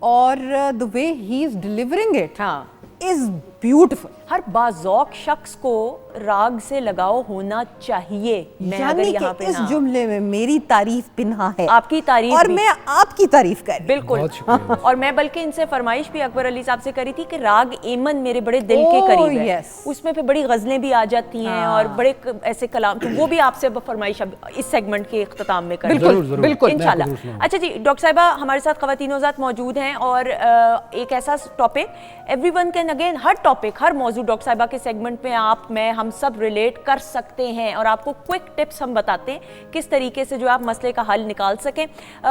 और the way he is delivering it हाँ, इज ब्यूटीफुल। हर बाज़ौक शख्स को राग से लगाव होना चाहिए। मैं अगर यानी यहाँ कि पे इस हाँ, जुमले में मेरी तारीफ पिन्हा है, आपकी तारीफ और भी। मैं आपकी तारीफ कर रही हूँ। बिल्कुल। बहुत शुक्रिया। और मैं बल्कि इनसे फरमाइश भी अकबर अली साहब से करी थी कि राग एमन मेरे बड़े दिल के ओह, करीब है। yes। उसमें फिर बड़ी गजलें भी आ जाती हैं और बड़े ऐसे कलाम, तो वो भी आपसे फरमाइश अब इस सेगमेंट के इख्तिताम में करें। जरूर, जरूर। बिल्कुल, इंशाल्लाह। मैं जरूर अच्छा जी, डॉक्टर साहिबा हमारे साथ ख़वातीन ज़ात मौजूद हैं और एक ऐसा टॉपिक एवरीवन कैन, अगेन हर टॉपिक, हर मौजूद डॉक्टर साहिबा के सेगमेंट में आप, मैं, हम सब रिलेट कर सकते हैं और आपको क्विक टिप्स हम बताते हैं किस तरीके से जो आप मसले का हल निकाल सकें।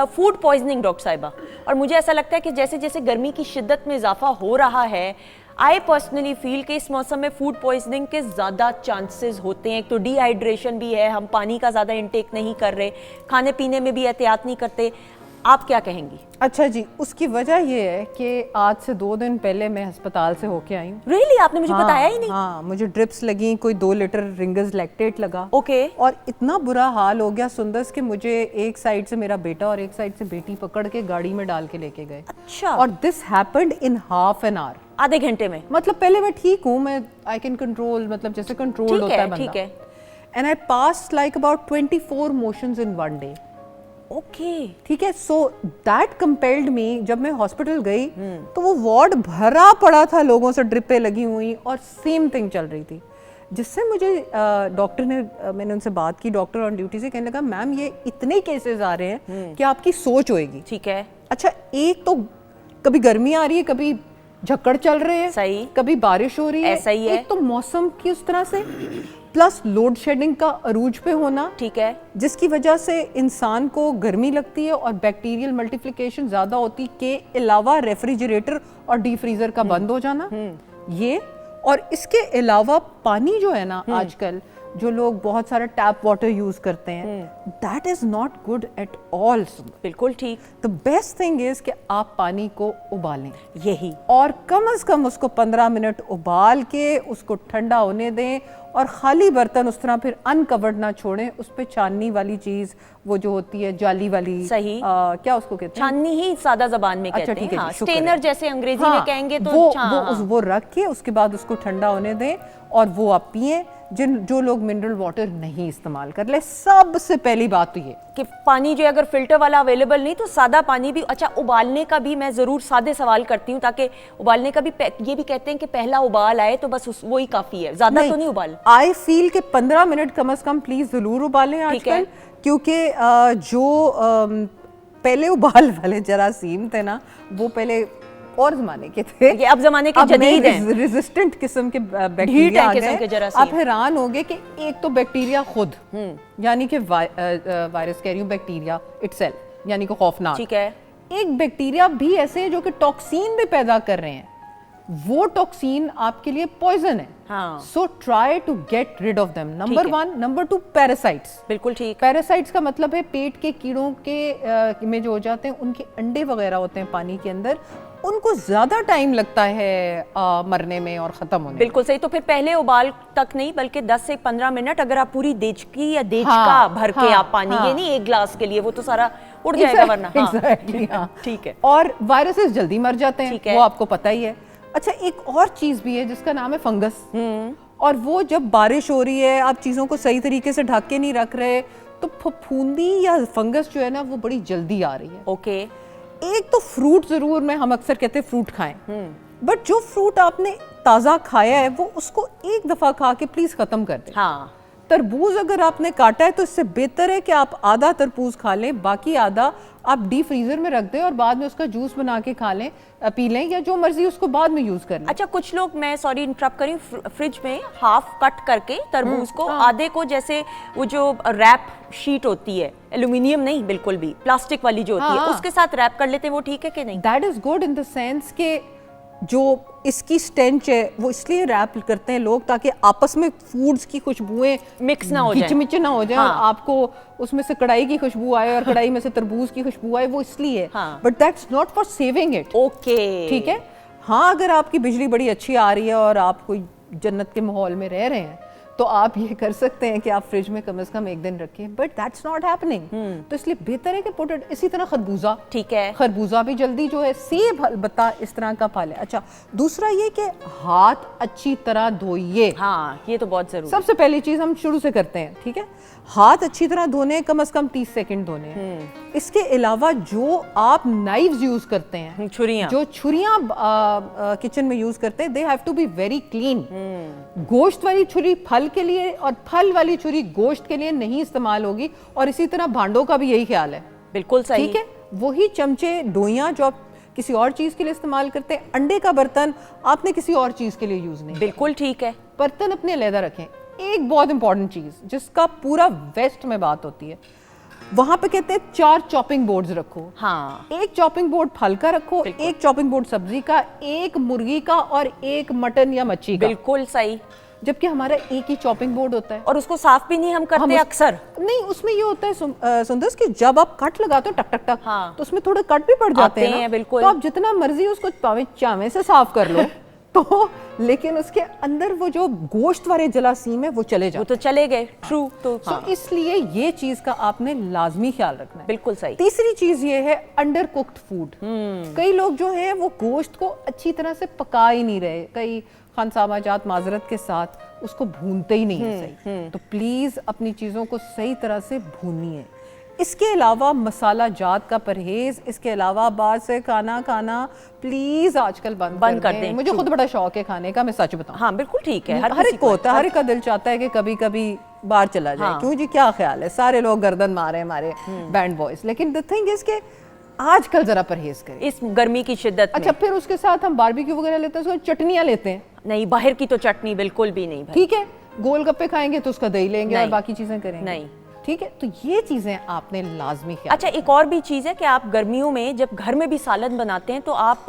फूड पॉइजनिंग डॉक्टर साहिबा, और मुझे ऐसा लगता है कि जैसे जैसे गर्मी की शिद्दत में इजाफा हो रहा है, आई पर्सनली फील कि इस मौसम में फूड पॉइजनिंग के ज़्यादा चांसेस होते हैं। एक तो डिहाइड्रेशन भी है, हम पानी का ज़्यादा इंटेक नहीं कर रहे, खाने पीने में भी एहतियात नहीं करते। आप क्या कहेंगी? अच्छा जी, उसकी वजह ये है कि आज से 2 दिन पहले मैं अस्पताल से होके आई हूँ। रियली आपने मुझे बताया ही नहीं? हाँ, मुझे ड्रिप्स लगी, कोई 2 लीटर रिंगर्स लैक्टेट लगा। ओके। और इतना बुरा हाल हो गया सुंदस कि मुझे एक साइड से मेरा बेटा और एक साइड से बेटी पकड़ के गाड़ी में डाल के लेके गए। अच्छा। और this happened in half an hour, आधे घंटे में? मतलब पहले मैं ठीक हूँ, मैं आई कैन कंट्रोल, मतलब जैसे कंट्रोल होता है बंदा। ठीक है। And I passed like about 24 motions in 1 day. Okay. ठीक है, सो दैट कंपेल्ड मी, जब मैं हॉस्पिटल गई तो वो वार्ड भरा पड़ा था लोगों से, ड्रिपें लगी हुई और सेम थिंग चल रही थी, जिससे मुझे डॉक्टर ने, मैंने उनसे बात की, डॉक्टर ऑन ड्यूटी से, कहने लगा मैम ये इतने केसेस आ रहे हैं कि आपकी सोच होएगी। ठीक है। अच्छा, एक तो कभी गर्मी आ रही है, कभी झक्कड़ चल रहे हैं, सही, कभी बारिश हो रही है, ऐसा ही है। एक तो मौसम की उस तरह से, प्लस लोड शेडिंग का अरूज पे होना, ठीक है, जिसकी वजह से इंसान को गर्मी लगती है और बैक्टीरियल मल्टीप्लिकेशन ज़्यादा होती के अलावा रेफ्रिजरेटर और डीप फ्रीज़र का बंद हो जाना, ये, और इसके अलावा पानी जो है ना, आजकल जो लोग बहुत सारा टैप वाटर यूज करते हैं, that is not good at all. बिल्कुल ठीक। द बेस्ट थिंग इज कि आप पानी को उबालें, यही, और कम से कम उसको 15 मिनट उबाल के उसको ठंडा होने दें, और खाली बर्तन उस तरह फिर अनकवर्ड ना छोड़ें, उस पे छाननी वाली चीज, वो जो होती है जाली वाली, सही, क्या उसको कहते हैं, छाननी ही सादा जबान में अच्छा, कहते ठीक हैं। है, हाँ, शुक्र है। स्टेनर जैसे अंग्रेजी में कहेंगे तो वो रख के उसके बाद उसको ठंडा होने दें, और वो आप पिएं। जो लोग मिनरल वाटर नहीं इस्तेमाल कर ले, सबसे पहली बात तो ये कि पानी जो अगर फिल्टर वाला अवेलेबल नहीं तो सादा पानी भी। अच्छा, उबालने का भी मैं ज़रूर सादे सवाल करती हूँ, ताकि उबालने का भी ये भी कहते हैं कि पहला उबाल आए तो बस वो ही काफ़ी है, ज़्यादा तो नहीं उबाल। आई फील कि 15 मिनट कम से कम प्लीज ज़रूर उबालें आजकल, क्योंकि जो पहले उबाल वाले जरासीम थे ना, वो पहले और जमाने के थे, ये अब जमाने के जदीद हैं, रेजिस्टेंट किस्म के बैक्टीरिया आ गए। आप हैरान होंगे कि एक तो बैक्टीरिया खुद, यानी कि वायरस कह रही हूँ, बैक्टीरिया इटसेल्फ, यानी कि खौफनाक, ठीक है, एक बैक्टीरिया भी ऐसे हैं जो कि टॉक्सिन भी पैदा कर रहे हैं, वो टॉक्सिन आपके लिए पॉइजन है। हाँ। So try to get rid of them. Number 1। Number 2, parasites. बिल्कुल ठीक। पैरासाइट्स का मतलब है पेट के कीड़ों के में जो हो जाते हैं, उनके अंडे वगैरह होते हैं पानी के अंदर, उनको ज्यादा टाइम लगता है मरने में और खत्म होने में। बिल्कुल सही। तो फिर पहले उबाल तक नहीं बल्कि 10 से 15 मिनट अगर आप पूरी देचकी या देचका हाँ, भर के हाँ, आप पानी, हाँ। ये नहीं एक ग्लास के लिए, वो तो सारा उड़ जाएगा वरना। हाँ। Exactly, हाँ। ठीक है। और वायरसेस जल्दी मर जाते हैं, ठीक है। वो आपको पता ही है। अच्छा, एक और चीज भी है जिसका नाम है फंगस। और वो जब बारिश हो रही है, आप चीजों को सही तरीके से ढक के नहीं रख रहे, तो फफूंदी या फंगस जो है ना, वो बड़ी जल्दी आ रही है। ओके। एक तो फ्रूट जरूर, में हम अक्सर कहते हैं फ्रूट खाएं, बट जो फ्रूट आपने ताजा खाया है वो उसको एक दफा खा के प्लीज खत्म कर दें। हाँ। तरबूज अगर आपने काटा है तो इससे बेहतर है कि आप आधा तरबूज खा लें, बाकी आधा आप डीप फ्रीजर में रख दें और बाद में उसका जूस बना के खा लें, पी लें, या जो मर्जी उसको बाद में यूज कर लें। अच्छा, कुछ लोग, मैं सॉरी इंटरप्ट करी, फ्रिज में हाफ कट करके तरबूज को, आधे को जैसे वो जो रैप शीट होती है, एल्यूमिनियम नहीं बिल्कुल भी, प्लास्टिक वाली जो होती है, उसके साथ रैप कर लेते हैं, वो ठीक है कि नहीं? That is good in the sense के जो इसकी स्टेंच है वो इसलिए रैप करते हैं लोग ताकि आपस में फूड्स की खुशबुएं मिक्स ना हो जाए, घिचमिच ना हो जाए, हाँ। और आपको उसमें से कढ़ाई की खुशबू आए और कढ़ाई में से तरबूज की खुशबू आए, वो इसलिए। But that's not for saving it. Okay, ठीक है। हाँ, अगर आपकी बिजली बड़ी अच्छी आ रही है और आप कोई जन्नत के माहौल में रह रहे हैं तो आप ये कर सकते हैं कि आप फ्रिज में कम से कम एक दिन रखें, बट दैट्स नॉट हैपनिंग। तो इसलिए बेहतर है कि पुट इट। इसी तरह खरबूजा, ठीक है, खरबूजा भी जल्दी जो है, सेब, अलबत्ता इस तरह का फल है। अच्छा, दूसरा ये कि हाथ अच्छी तरह धोइए। हाँ, ये तो बहुत जरूरी। सबसे पहली चीज हम शुरू से करते हैं, ठीक है। हाथ अच्छी तरह धोने, कम से कम 30 सेकंड धोने हैं। इसके अलावा जो आप नाइव्स यूज करते हैं, छुरियां, जो छुरियां किचन में यूज करते हैं, they have to be very clean. गोश्त वाली छुरी फल के लिए और फल वाली छुरी गोश्त के लिए नहीं इस्तेमाल होगी, और इसी तरह भांडों का भी यही ख्याल है। बिल्कुल सही, ठीक है। वही चमचे, डोइयां जो आप किसी और चीज के लिए इस्तेमाल करते हैं, अंडे का बर्तन आपने किसी और चीज के लिए यूज नहीं। बिल्कुल ठीक है। बर्तन अपने अलहदा रखें। एक बहुत इंपॉर्टेंट चीज जिसका पूरा वेस्ट में बात होती है, वहां पे कहते हैं 4 चॉपिंग बोर्ड्स रखो। हाँ, एक चॉपिंग बोर्ड फल का रखो, एक चॉपिंग बोर्ड सब्जी का, एक मुर्गी का और एक मटन या मच्छी का। बिल्कुल सही। जबकि हमारा एक ही चॉपिंग बोर्ड होता है और उसको साफ भी नहीं हम करते अक्सर। नहीं, उसमें ये होता है सुंदर कि जब आप कट लगाते हो टक टक टक, हाँ, तो उसमें थोड़े कट भी पड़ जाते हैं ना। बिल्कुल। तो आप जितना मर्जी उसको चावे से साफ कर लो तो, लेकिन उसके अंदर वो जो गोश्त वाले जलासीम है वो चले जाते, वो तो चले गए। ट्रू। तो हाँ। इसलिए ये चीज का आपने लाजमी ख्याल रखना है। बिल्कुल सही। तीसरी चीज ये है अंडर कुक्ड फूड। कई लोग जो है वो गोश्त को अच्छी तरह से पका ही नहीं रहे, कई खानसामाजात माजरत के साथ उसको भूनते ही नहीं है सही। तो प्लीज अपनी चीजों को सही तरह से भूनिए। इसके अलावा मसाला जात का परहेज, इसके अलावा बाहर से खाना प्लीज आजकल बंद कर दें। मुझे खुद बड़ा शौक है खाने का, मैं सच बताऊं। हाँ, बिल्कुल ठीक है। हर एक को होता है, हर एक का दिल चाहता है कि कभी कभी बाहर चला जाए। क्यों जी, क्या ख्याल है, सारे लोग गर्दन मारे हमारे बैंड बॉयज, लेकिन द थिंग इज के आजकल जरा परहेज करें इस गर्मी की शिद्दत में। अच्छा, फिर उसके साथ हम बारबेक्यू वगैरह लेते हैं, उसको चटनियां लेते हैं। नहीं, बाहर की तो चटनी बिल्कुल भी नहीं भाई। ठीक है, गोलगप्पे खाएंगे तो उसका दही लेंगे और बाकी चीजें करेंगे। नहीं, ठीक है। तो ये चीजें आपने लाजमी ख्याल। अच्छा, एक और भी चीज़ है कि आप गर्मियों में जब घर में भी सालन बनाते हैं तो आप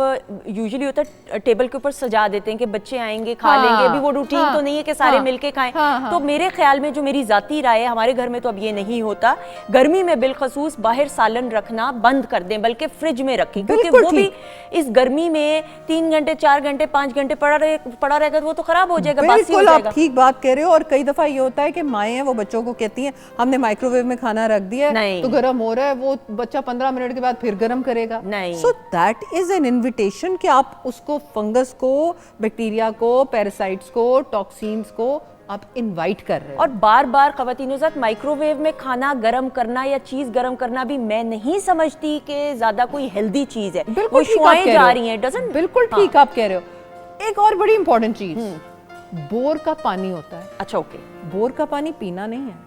यूजुअली होता है टेबल के ऊपर सजा देते हैं कि बच्चे आएंगे खा लेंगे। अभी वो रूटीन तो नहीं है कि सारे मिलके खाएं। तो मेरे ख्याल में, जो मेरी जाती राय है, हमारे घर में तो अब ये नहीं होता, गर्मी में बिलखसूस बाहर सालन रखना बंद कर दें, बल्कि फ्रिज में रखें, क्योंकि वो भी इस गर्मी में 3 घंटे 4 घंटे 5 घंटे पड़ा रहेगा तो वो तो खराब हो जाएगा, बासी हो जाएगा। आप ठीक बात कह रहे हो। और कई दफा ये होता है कि माएँ हैं वो बच्चों को कहती हैं हमने माइक्रोवेव में खाना रख दिया है तो गर्म हो रहा है, वो बच्चा 15 मिनट के बाद फिर गर्म करेगा। नहीं, so that is an invitation कि आप उसको, फंगस को, बैक्टीरिया को, पैरासाइट्स को, टॉक्सिन्स को आप इनवाइट कर रहे हैं। और बार बार ख़वातीनो ज़ात माइक्रोवेव में खाना गर्म करना या चीज गर्म करना भी मैं नहीं समझती कि ज्यादा कोई हेल्दी चीज है। बिल्कुल शुआएं जा रही हैं, डजंट। बिल्कुल ठीक आप कह रहे हो। एक और बड़ी इंपॉर्टेंट चीज, बोर का पानी होता है। अच्छा, ओके। बोर का पानी पीना नहीं है,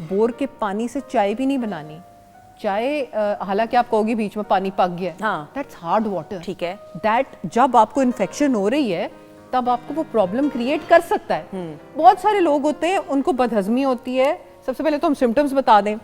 बोर के पानी से चाय भी नहीं बनानी। चाय हालांकि आप कहोगे बीच में पानी पक गया, हाँ, दैट्स हार्ड वाटर। ठीक है। दैट जब आपको इन्फेक्शन हो रही है तब आपको वो प्रॉब्लम क्रिएट कर सकता है। बहुत सारे लोग होते हैं उनको बदहजमी होती है। सबसे पहले तो हम सिम्टम्स बता दें।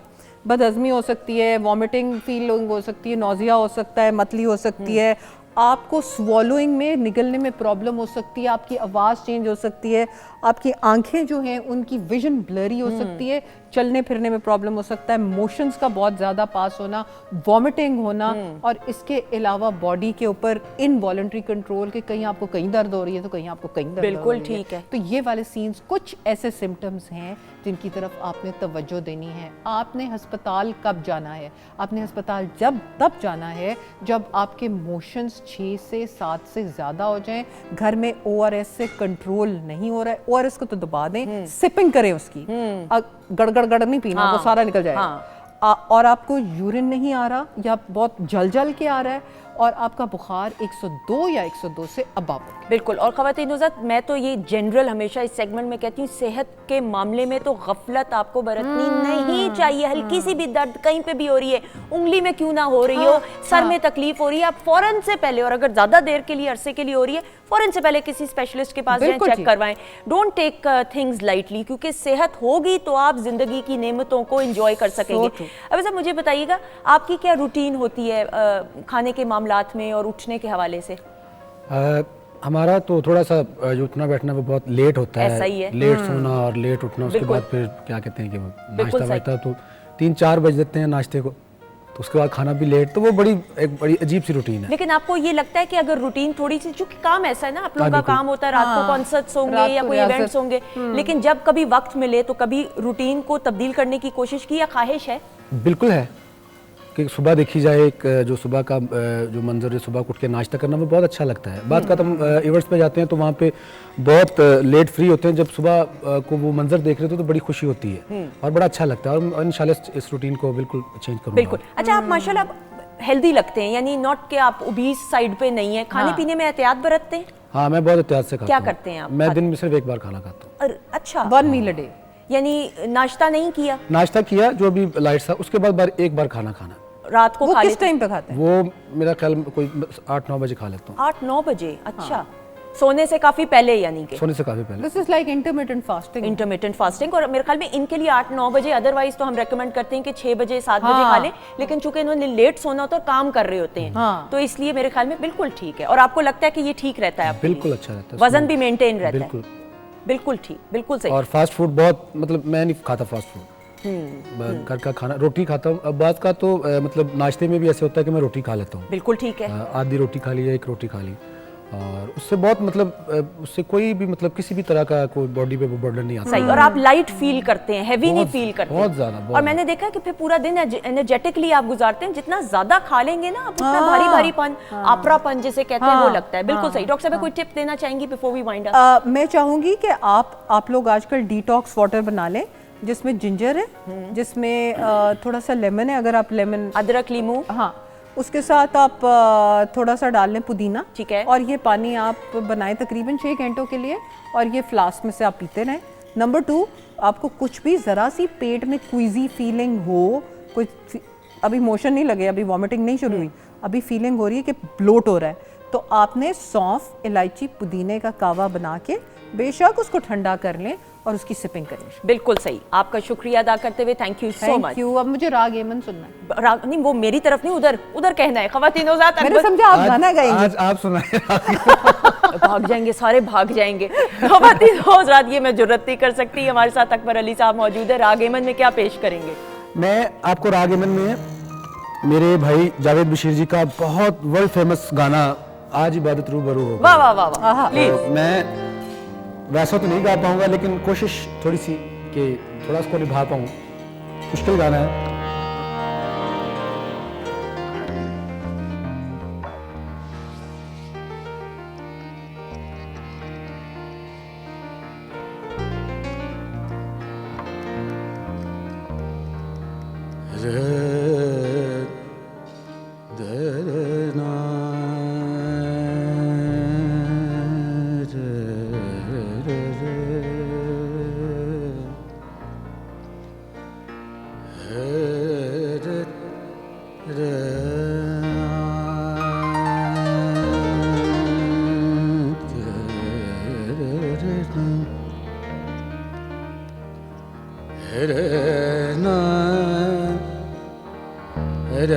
बदहज़मी हो सकती है, वॉमिटिंग फीलिंग हो सकती है, नौजिया हो सकता है, मतली हो सकती है, आपको स्वॉलोइंग में निगलने में प्रॉब्लम हो सकती है, आपकी आवाज़ चेंज हो सकती है, आपकी आंखें जो हैं उनकी विजन ब्लरी हो सकती है, चलने फिरने में प्रॉब्लम हो सकता है, मोशंस का बहुत ज़्यादा पास होना, वॉमिटिंग होना, और इसके अलावा बॉडी के ऊपर इनवॉलंटरी कंट्रोल के कहीं आपको कहीं दर्द हो रही है तो कहीं आपको कहीं दर्द बिल्कुल हो रही ठीक है। तो ये वाले सीन्स कुछ ऐसे सिम्टम्स हैं जिनकी तरफ आपने तवज्जो देनी है। आपने अस्पताल कब जाना है? आपने अस्पताल तब जाना है जब आपके मोशंस 6 से 7 से ज़्यादा हो जाएं, घर में ORS से कंट्रोल नहीं हो रहा है, ORS को तो दबा दें, सिपिंग करें उसकी, गड़ नहीं पीना, वो सारा निकल जाएगा। और आपको यूरिन नहीं आ रहा या बहुत जल के आ रहा है और आपका बुखार 102 या 102 से अबव। बिल्कुल। और ख़वातीन हज़रात, मैं तो ये जनरल हमेशा इस सेगमेंट में कहती हूँ, सेहत के मामले में तो गफलत आपको बरतनी नहीं चाहिए। हल्की सी भी दर्द कहीं पे भी हो रही है, उंगली में क्यों ना हो रही हो, सर में तकलीफ हो रही है, आप फौरन से पहले, और अगर ज़्यादा देर के लिए, अरसे के लिए हो रही है, फौरन से पहले किसी स्पेशलिस्ट के पास जाएं, चेक करवाएं। डोंट टेक थिंग्स लाइटली, क्योंकि सेहत होगी तो आप जिंदगी की नेमतों को एंजॉय कर सकेंगे। अब ऐसा मुझे बताइएगा, आपकी क्या रूटीन होती है खाने के मामलात में और उठने के हवाले से? हमारा तो थोड़ा सा जो उठना बैठना वो बहुत लेट होता है, ऐसा ही है। लेट सोना और लेट उठना, उसके बाद फिर क्या कहते हैं कि नाश्ता वाश्ता तो 3-4 बज देते हैं नाश्ते को, तो उसके बाद खाना भी लेट, तो वो एक बड़ी अजीब सी रूटीन है। लेकिन आपको ये लगता है कि अगर रूटीन थोड़ी सी, चूंकि काम ऐसा है ना, आप लोगों का काम होता है, रात को कॉन्सर्ट्स होंगे या कोई इवेंट्स होंगे, लेकिन जब कभी वक्त मिले तो कभी रूटीन को तब्दील करने की कोशिश की या ख्वाहिश है? बिल्कुल है कि सुबह देखी जाए, एक जो सुबह का जो मंजर है, सुबह उठ के नाश्ता करना वो बहुत अच्छा लगता है। बात का हम इवेंट्स पे जाते हैं तो वहाँ पे बहुत लेट फ्री होते हैं, जब सुबह को वो मंजर देख रहे हो तो बड़ी खुशी होती है और बड़ा अच्छा लगता है, और इंशाल्लाह इस रूटीन को बिल्कुल चेंज करूँगा। बिल्कुल। अच्छा, आप माशाल्लाह हेल्दी लगते हैं, यानी नॉट कि आप ओबीस साइड पे नहीं है, खाने पीने में एहतियात बरतते हैं? हाँ, मैं बहुत एहतियात से खाता क्या हूँ। करते हैं आप? मैं दिन में सिर्फ एक बार खाना खाता हूँ। अच्छा, 1 मील अ डे, यानी नाश्ता नहीं किया? नाश्ता किया जो अभी लाइट था, उसके बाद एक बार खाना रात को वो खा किस लेते टाइम पे खाते हैं? वो मेरा ख्याल में कोई 8-9 बजे खा लेता हूँ। 8-9 बजे? अच्छा, सोने से काफी पहले, यानी कि सोने से काफी पहले। This is like intermittent fasting. Intermittent fasting. और मेरे ख्याल में इनके लिए 8-9 बजे, अदरवाइज तो हम रेकमेंड करते हैं कि 6 बजे 7 बजे खा लें, लेकिन चूंकि इन्होंने लेट सोना होता है और काम कर रहे होते हैं, तो इसलिए मेरे ख्याल में बिल्कुल ठीक है। और आपको लगता है कि ये ठीक रहता है आपके लिए? बिल्कुल अच्छा रहता है, वजन भी मेंटेन रहता है? बिल्कुल बिल्कुल ठीक, बिल्कुल सही। और फास्ट फूड बहुत, मतलब मैं नहीं खाता फास्ट फूड, घर का खाना, रोटी खाता हूँ। अब बात का तो मतलब नाश्ते में भी ऐसे होता है कि मैं रोटी खा लेता हूँ। बिल्कुल ठीक है। आधी रोटी खा ली या एक रोटी खा ली, और उससे बहुत मतलब उससे कोई भी मतलब किसी भी तरह का कोई बॉडी पे वो बर्डन नहीं आता। सही। और आप लाइट फील करते हैं, हैवी नहीं फील करते? बहुत ज्यादा। और मैंने देखा है कि फिर पूरा दिन एनर्जेटिकली आप गुजारते हैं। जितना ज्यादा खा लेंगे ना, आप उतना भारी भारीपन, आपरापन जिसे कहते हैं, वो लगता है। बिल्कुल सही। डॉक्टर साहब, कोई टिप देना चाहेंगी बिफोर वी वाइंड अप? मैं चाहूंगी कि आप लोग आजकल डिटॉक्स वाटर बना लें, जिसमें जिंजर है, जिसमें थोड़ा सा लेमन है, अगर आप लेमन, अदरक, लीमू, हाँ, उसके साथ आप थोड़ा सा डाल लें पुदीना, ठीक है, और ये पानी आप बनाएं तकरीबन 6 घंटों के लिए, और ये फ्लास्क में से आप पीते रहें। नंबर 2, आपको कुछ भी ज़रा सी पेट में क्विजी फीलिंग हो, कुछ अभी मोशन नहीं लगे, अभी वॉमिटिंग नहीं शुरू हुई, अभी फीलिंग हो रही है कि ब्लोट हो रहा है, तो आपने सौंफ, इलायची, पुदीने का कावा बना के बेशक उसको ठंडा कर लें और उसकी सिपिंग करें। बिल्कुल सही। आपका शुक्रिया अदा करते हुए thank you so much. Thank you. अब मुझे राग एमन सुनना है। राग नहीं, वो मेरी तरफ नहीं, उधर कहना है। ख़वातीन हज़रात, मैंने समझा आप गाना गाएंगे। आज आप सुनाइए। भाग जाएंगे, सारे भाग जाएंगे। ख़वातीन हज़रात, ये मैं जुर्रत नहीं कर सकती। हमारे साथ अकबर अली साहब मौजूद है। राग एमन में क्या पेश करेंगे? मैं आपको राग एमन में मेरे भाई जावेद बशीर जी का बहुत वर्ल्ड फेमस गाना आज इबादत रूबरू हो। वाह वाह वाह वाह, प्लीज। मैं वैसा तो नहीं गा पाऊंगा, लेकिन कोशिश थोड़ी सी कि थोड़ा उसको निभा पाऊँ। मुश्किल गाना है। आज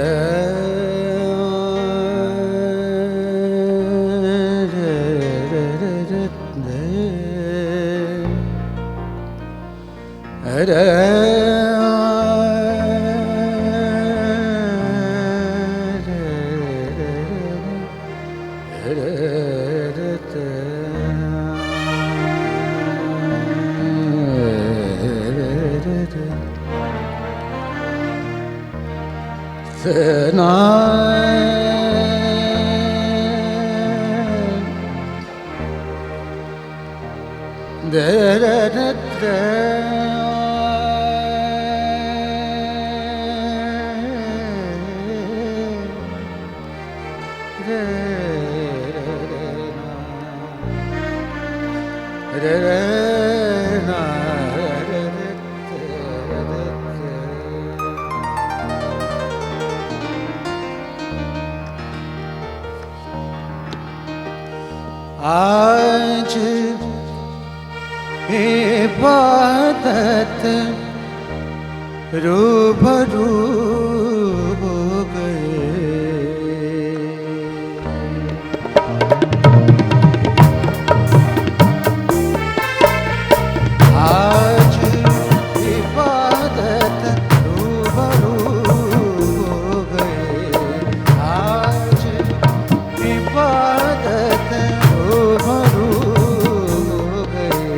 इबादत रूबरू हो गए। आज इबादत रूबरू हो गए। आज इबादत रूबरू हो गए।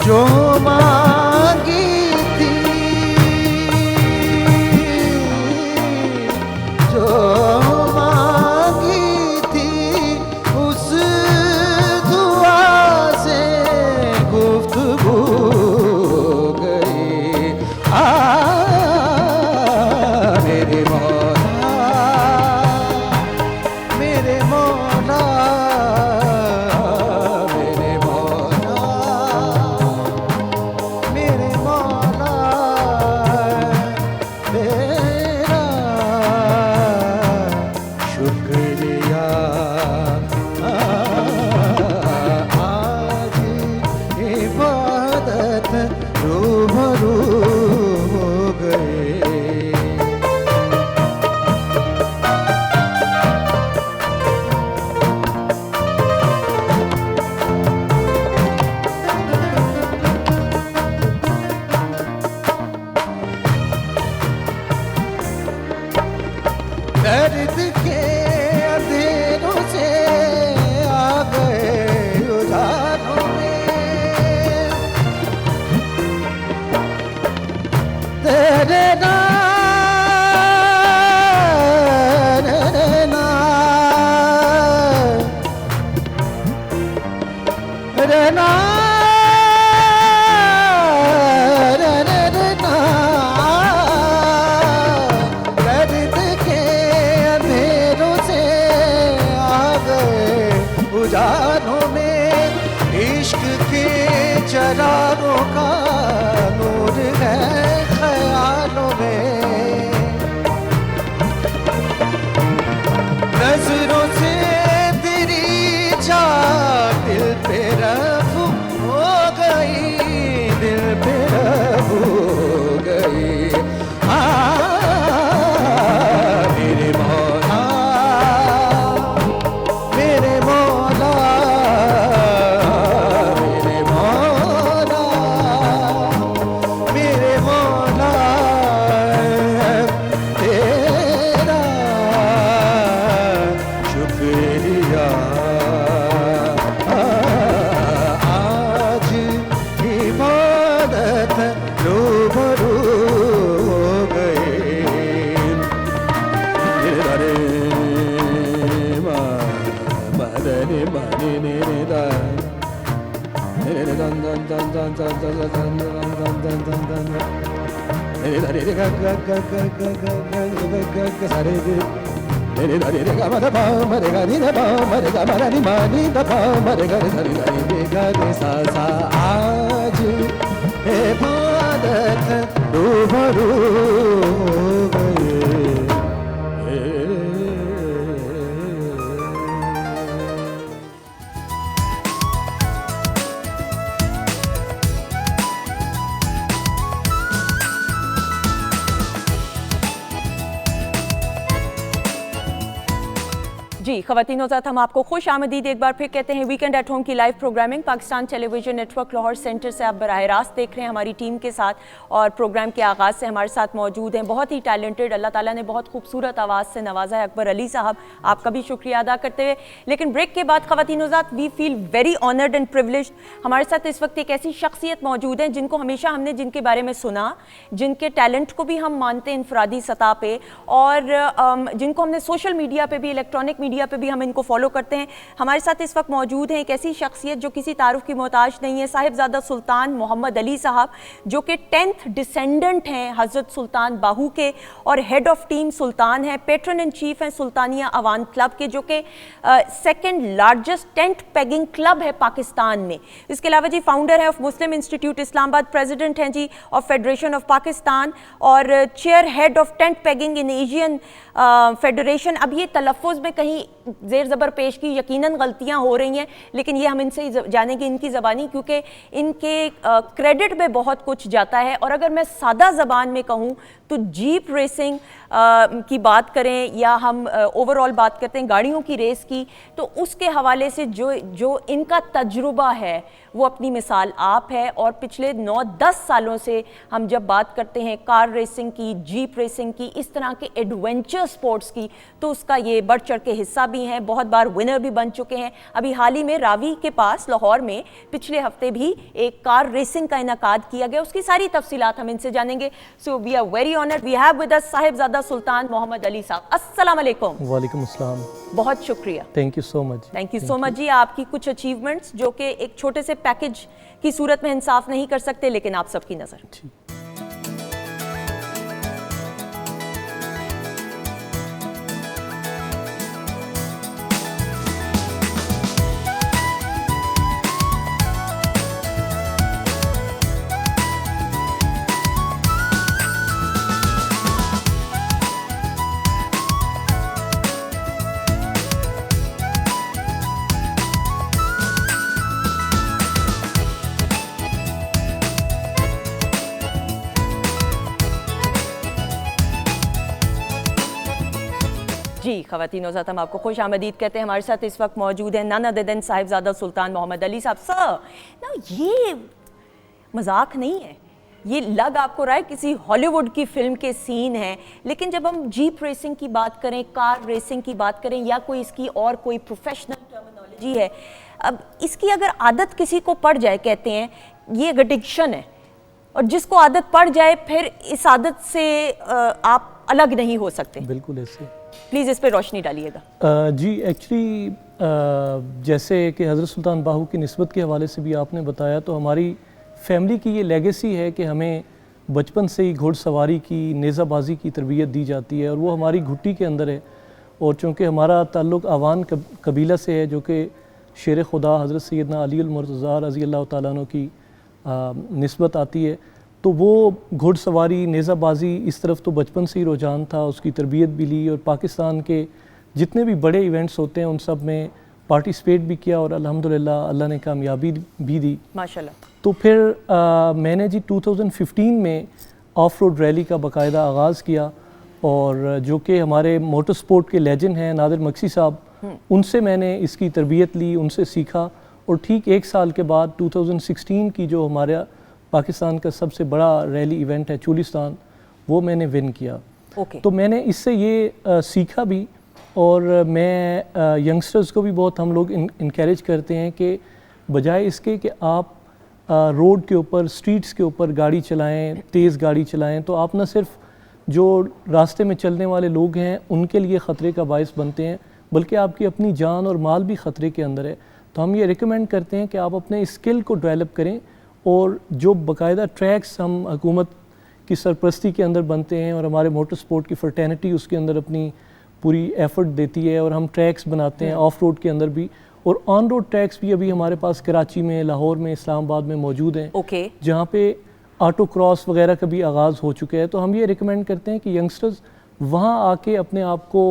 जो मांगी थी, जो मांगी थी, उस दुआ से गुफ्तगू हो गई। मेरे मौला, मेरे मौला, मेरे मौला, मेरे मौला, तेरा शुक्रिया। आज इबादत रूबरू हो गए। दर्द के अंधेरों से आ गए उजालों में। तेरे दर्द के अंधेरों से आ गए उजालों में। इश्क के चरागों का नूर है ख्यालों में। नजरों से तेरी चाह दिल पे रफ़ू हो गई, दिल पे रफ़ू हो गई। मेरे मौला, मेरे मौला, मेरे मौला, मेरे मौला, तेरा शुक्रिया। आज इबादत रूबरू हो गए। रे मा रे मा रे दा रे दन दन दन दन दन दन दन दन दन दन रे दा रे गा गा गा गा गा गा गा गा गा सा रे रे दा रे गा मा दा पा मा रे गा नी दा पा मा रे गा मा रा नी मा नी दा पा मा रे गा रे सा रे गा रे गा रे सा सा। आज इबादत रूबरू हो गए। जी ख़वातीन और हम आपको खुश आमदीद एक बार फिर कहते हैं। वीकेंड एट होम की live programming Pakistan television network Lahore centre से आप बराह रास्त देख रहे हैं हमारी टीम के साथ, और प्रोग्राम के आगाज़ से हमारे साथ मौजूद हैं बहुत ही टैलेंटेड, अल्लाह ताला ने बहुत खूबसूरत आवाज़ से नवाजा है, अकबर अली साहब, आपका भी शुक्रिया अदा करते हुए। लेकिन ब्रेक के बाद ख़वातीन और we feel very honoured and privileged, हमारे साथ इस वक्त एक ऐसी शख्सियत मौजूद हैं जिनको हमेशा हमने जिनके बारे में सुना, जिनके टैलेंट को भी हम मानते हैं इनफरादी सतह पे, और जिनको हमने सोशल मीडिया पे भी, इलेक्ट्रॉनिक मीडिया पे भी हम इनको फॉलो करते हैं। हमारे साथ इस वक्त मौजूद हैं एक ऐसी शख्सियत जो किसी तारुफ की मोहताज नहीं है, साहिबजादा सुल्तान मोहम्मद अली साहब, जो कि 10th डिसेंडेंट हैं हज़रत सुल्तान बाहू के, और हेड ऑफ टीम सुल्तान हैं, पेट्रन इन चीफ हैं सुल्तानिया अवान क्लब के, जो कि second largest tent pegging club है पाकिस्तान में। इसके अलावा जी फाउंडर है of Muslim institute Islamabad, president हैं जी ऑफ फेडरेशन ऑफ पाकिस्तान, और chair head of tent pegging in Asian federation. अब ये तलफ़ुज़ में कहीं ज़ेर ज़बर पेश की यकीनन गलतियां हो रही हैं, लेकिन ये हम इनसे जानेंगे इनकी ज़बानी, क्योंकि इनके क्रेडिट में बहुत कुछ जाता है। और अगर मैं सादा ज़बान में कहूँ तो जीप रेसिंग की बात करें या हम ओवरऑल बात करते हैं गाड़ियों की रेस की, तो उसके हवाले से जो इनका तजुर्बा है वो अपनी मिसाल आप है। और पिछले 9-10 सालों से हम जब बात करते हैं कार रेसिंग की, जीप रेसिंग की, इस तरह के एडवेंचर स्पोर्ट्स की, तो उसका ये बढ़ चढ़ के हिस्सा भी हैं, बहुत बार विनर भी बन चुके हैं। अभी हाल ही में रावी के पास लाहौर में पिछले हफ्ते भी एक कार रेसिंग का इनकाद किया गया, उसकी सारी तफसीलात हम इनसे जानेंगे। So we are very honoured, we have with us Sahibzada Sultan Mohammad Ali साहब। अस्सलाम वालेकुम। वालेकुम अस्सलाम। बहुत शुक्रिया, thank you so much. Thank you so much जी। आपकी कुछ अचीवमेंट्स जो कि एक छोटे से पैकेज की सूरत में इंसाफ नहीं कर सकते, लेकिन आप सबकी नज़र। जी ख़वातीन और हम आपको खुश आमदीद कहते हैं। हमारे साथ इस वक्त मौजूद हैं none other than Sahibzada Sultan Mohammad Ali साहब। सर ना, ये मजाक नहीं है, ये लग आपको रहा है किसी हॉलीवुड की फिल्म के सीन हैं, लेकिन जब हम जीप रेसिंग की बात करें, कार रेसिंग की बात करें, या कोई इसकी और कोई प्रोफेशनल टर्मिनोलॉजी है, अब इसकी अगर आदत किसी को पड़ जाए, कहते हैं ये एक एडिक्शन है, और जिसको आदत पड़ जाए फिर इस आदत से आप अलग नहीं हो सकते। बिल्कुल ऐसे। प्लीज़ इस पे रोशनी डालिएगा। जी एक्चुअली जैसे कि हज़रत सुल्तान बाहू की निस्बत के हवाले से भी आपने बताया, तो हमारी फैमिली की ये लेगेसी है कि हमें बचपन से ही घुड़सवारी की, नेज़ाबाजी की तरबियत दी जाती है, और वो हमारी घुट्टी के अंदर है। और चूँकि हमारा ताल्लुक़ अवान कबीला से है, जो कि शेर खुदा हज़रत सैयदना अली अल-मुर्तज़ा रज़ी अल्लाह तआला अन्हु की निस्बत आती है, तो वो घुड़सवारी, नेज़ाबाजी इस तरफ तो बचपन से ही रुझान था, उसकी तरबियत भी ली, और पाकिस्तान के जितने भी बड़े इवेंट्स होते हैं उन सब में पार्टिसिपेट भी किया, और अल्हम्दुलिल्लाह अल्लाह ने कामयाबी भी दी माशाल्लाह। तो फिर मैंने जी 2015 में ऑफ रोड रैली का बाकायदा आगाज़ किया, और जो कि हमारे मोटर स्पोर्ट के लेजेंड हैं नादिर मक्सी साहब, उनसे मैंने इसकी तरबियत ली, उनसे सीखा, और ठीक 1 साल के बाद 2016 की जो हमारा पाकिस्तान का सबसे बड़ा रैली इवेंट है चुलिस्तान, वो मैंने विन किया। तो मैंने इससे ये सीखा भी, और मैं यंगस्टर्स को भी बहुत हम लोग इनकरेज करते हैं कि बजाय इसके कि आप रोड के ऊपर, स्ट्रीट्स के ऊपर गाड़ी चलाएं, तेज़ गाड़ी चलाएं, तो आप न सिर्फ जो रास्ते में चलने वाले लोग हैं उनके लिए ख़तरे का बायस बनते हैं, बल्कि आपकी अपनी जान और माल भी ख़तरे के अंदर है। तो हम ये रिकमेंड करते हैं कि आप अपने स्किल को डेवलप करें, और जो बाकायदा ट्रैक्स हम हुकूमत की सरपरस्ती के अंदर बनते हैं, और हमारे मोटर स्पोर्ट की फ्रेटर्निटी उसके अंदर अपनी पूरी एफर्ट देती है, और हम ट्रैक्स बनाते हैं ऑफ रोड के अंदर भी, और ऑन रोड ट्रैक्स भी अभी हमारे पास कराची में, लाहौर में, इस्लामाबाद में मौजूद हैं, जहाँ पे ऑटो क्रॉस वगैरह का भी आगाज़ हो चुका है। तो हम ये रिकमेंड करते हैं कि यंगस्टर्स वहाँ आके अपने आप को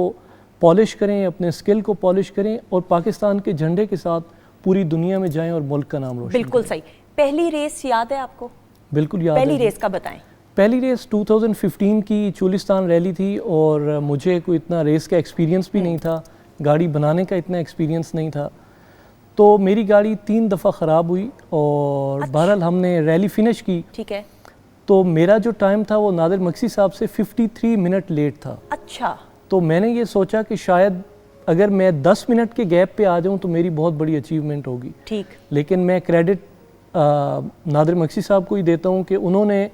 पॉलिश करें, अपने स्किल को पॉलिश करें, और पाकिस्तान के झंडे के साथ पूरी दुनिया में जाएं और मुल्क का नाम रोशन करें। बिल्कुल सही। पहली रेस याद है आपको? बिल्कुल याद है। पहली रेस का बताएं। पहली रेस 2015 की चुलिस्तान रैली थी, और मुझे कोई इतना रेस का एक्सपीरियंस भी नहीं था, गाड़ी बनाने का इतना एक्सपीरियंस नहीं था। तो मेरी गाड़ी 3 दफ़ा ख़राब हुई और बहरहाल हमने रैली फिनिश की। ठीक है। तो मेरा जो टाइम था वो नादिर मक्सी साहब से 53 मिनट लेट था। अच्छा। तो मैंने ये सोचा कि शायद अगर मैं 10 मिनट के गैप पे आ जाऊं तो मेरी बहुत बड़ी अचीवमेंट होगी। ठीक। लेकिन मैं क्रेडिट नादिर मक्सी साहब को ही देता हूं कि उन्होंने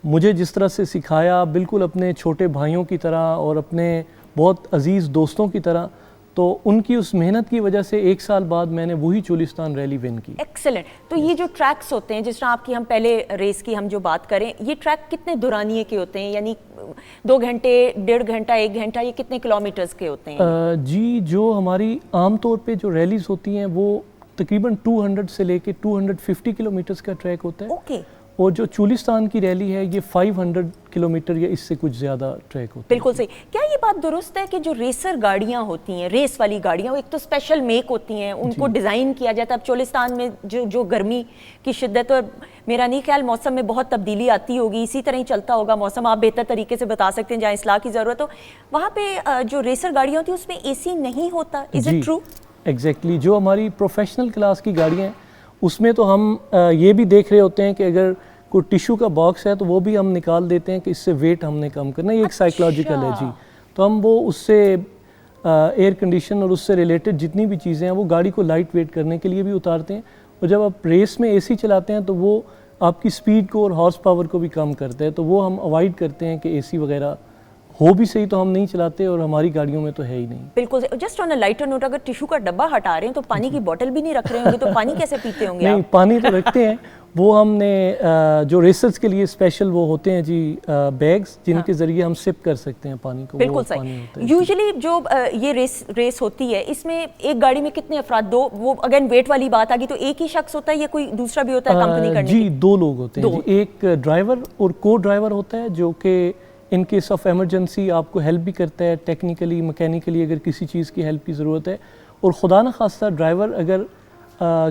मुझे जिस तरह से सिखाया, बिल्कुल अपने छोटे भाइयों की तरह और अपने बहुत अजीज़ दोस्तों की तरह, तो उनकी उस मेहनत की वजह से 1 साल बाद मैंने वही चोलिस्तान रैली विन की। एक्सेलेंट। तो ये जो ट्रैक्स होते हैं, जिस तरह आपकी हम पहले रेस की हम जो बात करें, ये ट्रैक कितने दुरानिये के होते हैं, यानी 2 घंटे, 1.5 घंटा, 1 घंटा, ये कितने किलोमीटर्स के होते हैं? जी, जो हमारी आम तौर पे जो रैलीज होती हैं वो तकरीबन 200 से लेके 250 किलोमीटर्स का ट्रैक होता है। ओके। और जो चोलिस्तान की रैली है ये 500 किलोमीटर या इससे कुछ ज़्यादा ट्रैक होता है। बिल्कुल सही। क्या ये बात दुरुस्त है कि जो रेसर गाड़ियाँ होती हैं, रेस वाली गाड़ियाँ, वो एक तो स्पेशल मेक होती हैं, उनको डिज़ाइन किया जाता है। अब चोलिस्तान में जो गर्मी की शिद्दत, और मेरा नहीं ख्याल मौसम में बहुत तब्दीली आती होगी, इसी तरह ही चलता होगा मौसम, आप बेहतर तरीके से बता सकते हैं, जहाँ इस्लाह की ज़रूरत हो वहाँ पे जो रेसर गाड़ियाँ होती हैं उसमें AC नहीं होता। Is it true? एग्जैक्टली। जो हमारी प्रोफेशनल क्लास की गाड़ियाँ हैं उसमें तो हम ये भी देख रहे होते हैं कि अगर कोई टिश्यू का बॉक्स है तो वो भी हम निकाल देते हैं कि इससे वेट हमने कम करना है। ये एक साइकोलॉजिकल है जी। तो हम वो उससे एयर कंडीशन और उससे रिलेटेड जितनी भी चीज़ें हैं वो गाड़ी को लाइट वेट करने के लिए भी उतारते हैं। और जब आप रेस में AC चलाते हैं तो वो आपकी स्पीड को और हॉर्स पावर को भी कम करते हैं। तो वो हम अवॉइड करते हैं कि AC वगैरह हो भी सही तो हम नहीं चलाते, और हमारी गाड़ियों में तो है ही नहीं। बिल्कुल। Just on a lighter note, अगर टिश्यू का डब्बा हटा रहे हैं तो पानी की बोतल भी नहीं रख रहे होंगे, तो पानी कैसे पीते होंगे? नहीं, पानी तो रखते हैं। वो हमने जो रेसर्स के लिए स्पेशल वो होते हैं जी बैग्स, जिनके जरिए हम सिप कर सकते हैं पानी को। बिल्कुल सही। यूजुअली जो ये रेस होती है, इसमें एक गाड़ी में कितने अफराद? 2? वो अगेन वेट वाली बात आ गई, तो एक ही शख्स होता है या कोई दूसरा भी होता है कंपनी करने? जी, 2 लोग होते हैं जी। एक ड्राइवर और को ड्राइवर होता है जो कि इन केस ऑफ एमरजेंसी आपको हेल्प भी करता है, टेक्निकली मैकेनिकली अगर किसी चीज़ की हेल्प की ज़रूरत है। और खुदा न खास्ता ड्राइवर अगर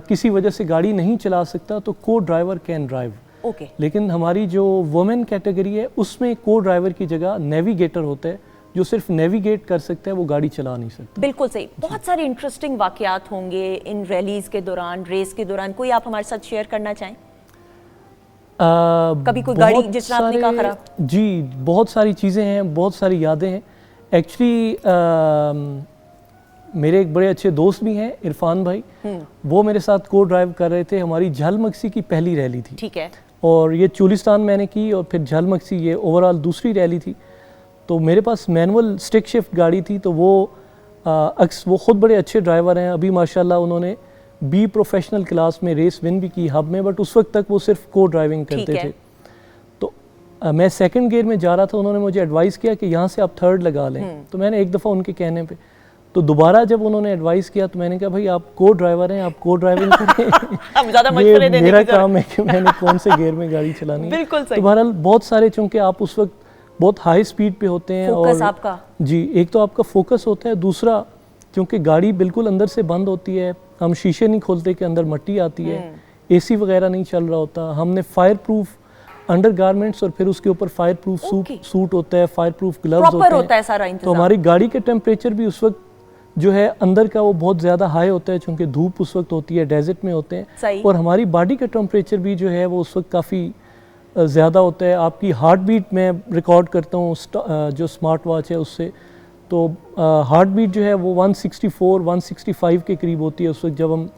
किसी वजह से गाड़ी नहीं चला सकता तो को ड्राइवर कैन ड्राइव। ओके। लेकिन हमारी जो वुमेन कैटेगरी है उसमें को ड्राइवर की जगह नेविगेटर होता है, जो सिर्फ नेविगेट कर सकता है, वो गाड़ी चला नहीं सकता। बिल्कुल सही। बहुत सारे इंटरेस्टिंग वाकयात होंगे इन रैलीज के दौरान, रेस के दौरान, कोई आप हमारे साथ शेयर करना चाहें? कभी कोई गाड़ी जिस तरह आपने कहा खराब? जी, बहुत सारी चीज़ें हैं, बहुत सारी यादें हैं। एक्चुअली मेरे एक बड़े अच्छे दोस्त भी हैं, इरफान भाई, वो मेरे साथ को ड्राइव कर रहे थे। हमारी झलमक्सी की पहली रैली थी। ठीक है। और ये चोलिस्तान मैंने की और फिर झलमक्सी ये ओवरऑल दूसरी रैली थी। तो मेरे पास मैनुअल स्टिक शिफ्ट गाड़ी थी, तो वो ख़ुद बड़े अच्छे ड्राइवर हैं। अभी माशाल्लाह उन्होंने B प्रोफेशनल क्लास में रेस विन भी की हब में, बट उस वक्त तक वो सिर्फ को ड्राइविंग करते थे। तो मैं सेकंड गियर में जा रहा था, उन्होंने मुझे एडवाइस किया कि यहाँ से आप थर्ड लगा लें। तो मैंने एक दफ़ा उनके कहने पे, तो दोबारा जब उन्होंने एडवाइस किया तो मैंने कहा भाई आप को ड्राइवर हैं, आप को ड्राइविंग करें। ये मेरा काम है कि मैंने कौन से गियर में गाड़ी चलानी है। बिल्कुल सही। तो बहरहाल बहुत सारे, चूँकि आप उस वक्त बहुत हाई स्पीड पे होते हैं, और आपका जी एक तो आपका फोकस होता है, दूसरा क्योंकि गाड़ी बिल्कुल अंदर से बंद होती है, हम शीशे नहीं खोलते कि अंदर मट्टी आती है, AC वगैरह नहीं चल रहा होता, हमने फायर प्रूफ अंडर गारमेंट्स और फिर उसके ऊपर फायर प्रूफ सूट होता है, फायर प्रूफ ग्लव्स होते हैं सारा। तो हमारी गाड़ी के टेम्परेचर भी उस वक्त जो है अंदर का वो बहुत ज़्यादा हाई होता है, क्योंकि धूप उस वक्त होती है, डेजर्ट में होते हैं, और हमारी बॉडी का टेम्परेचर भी जो है वो उस वक्त काफ़ी ज़्यादा होता है। आपकी हार्ट बीट मैं रिकॉर्ड करता हूँ जो स्मार्ट वॉच है उससे, तो हार्ट बीट जो है वो 164 165 के करीब होती है उस वक्त जब हम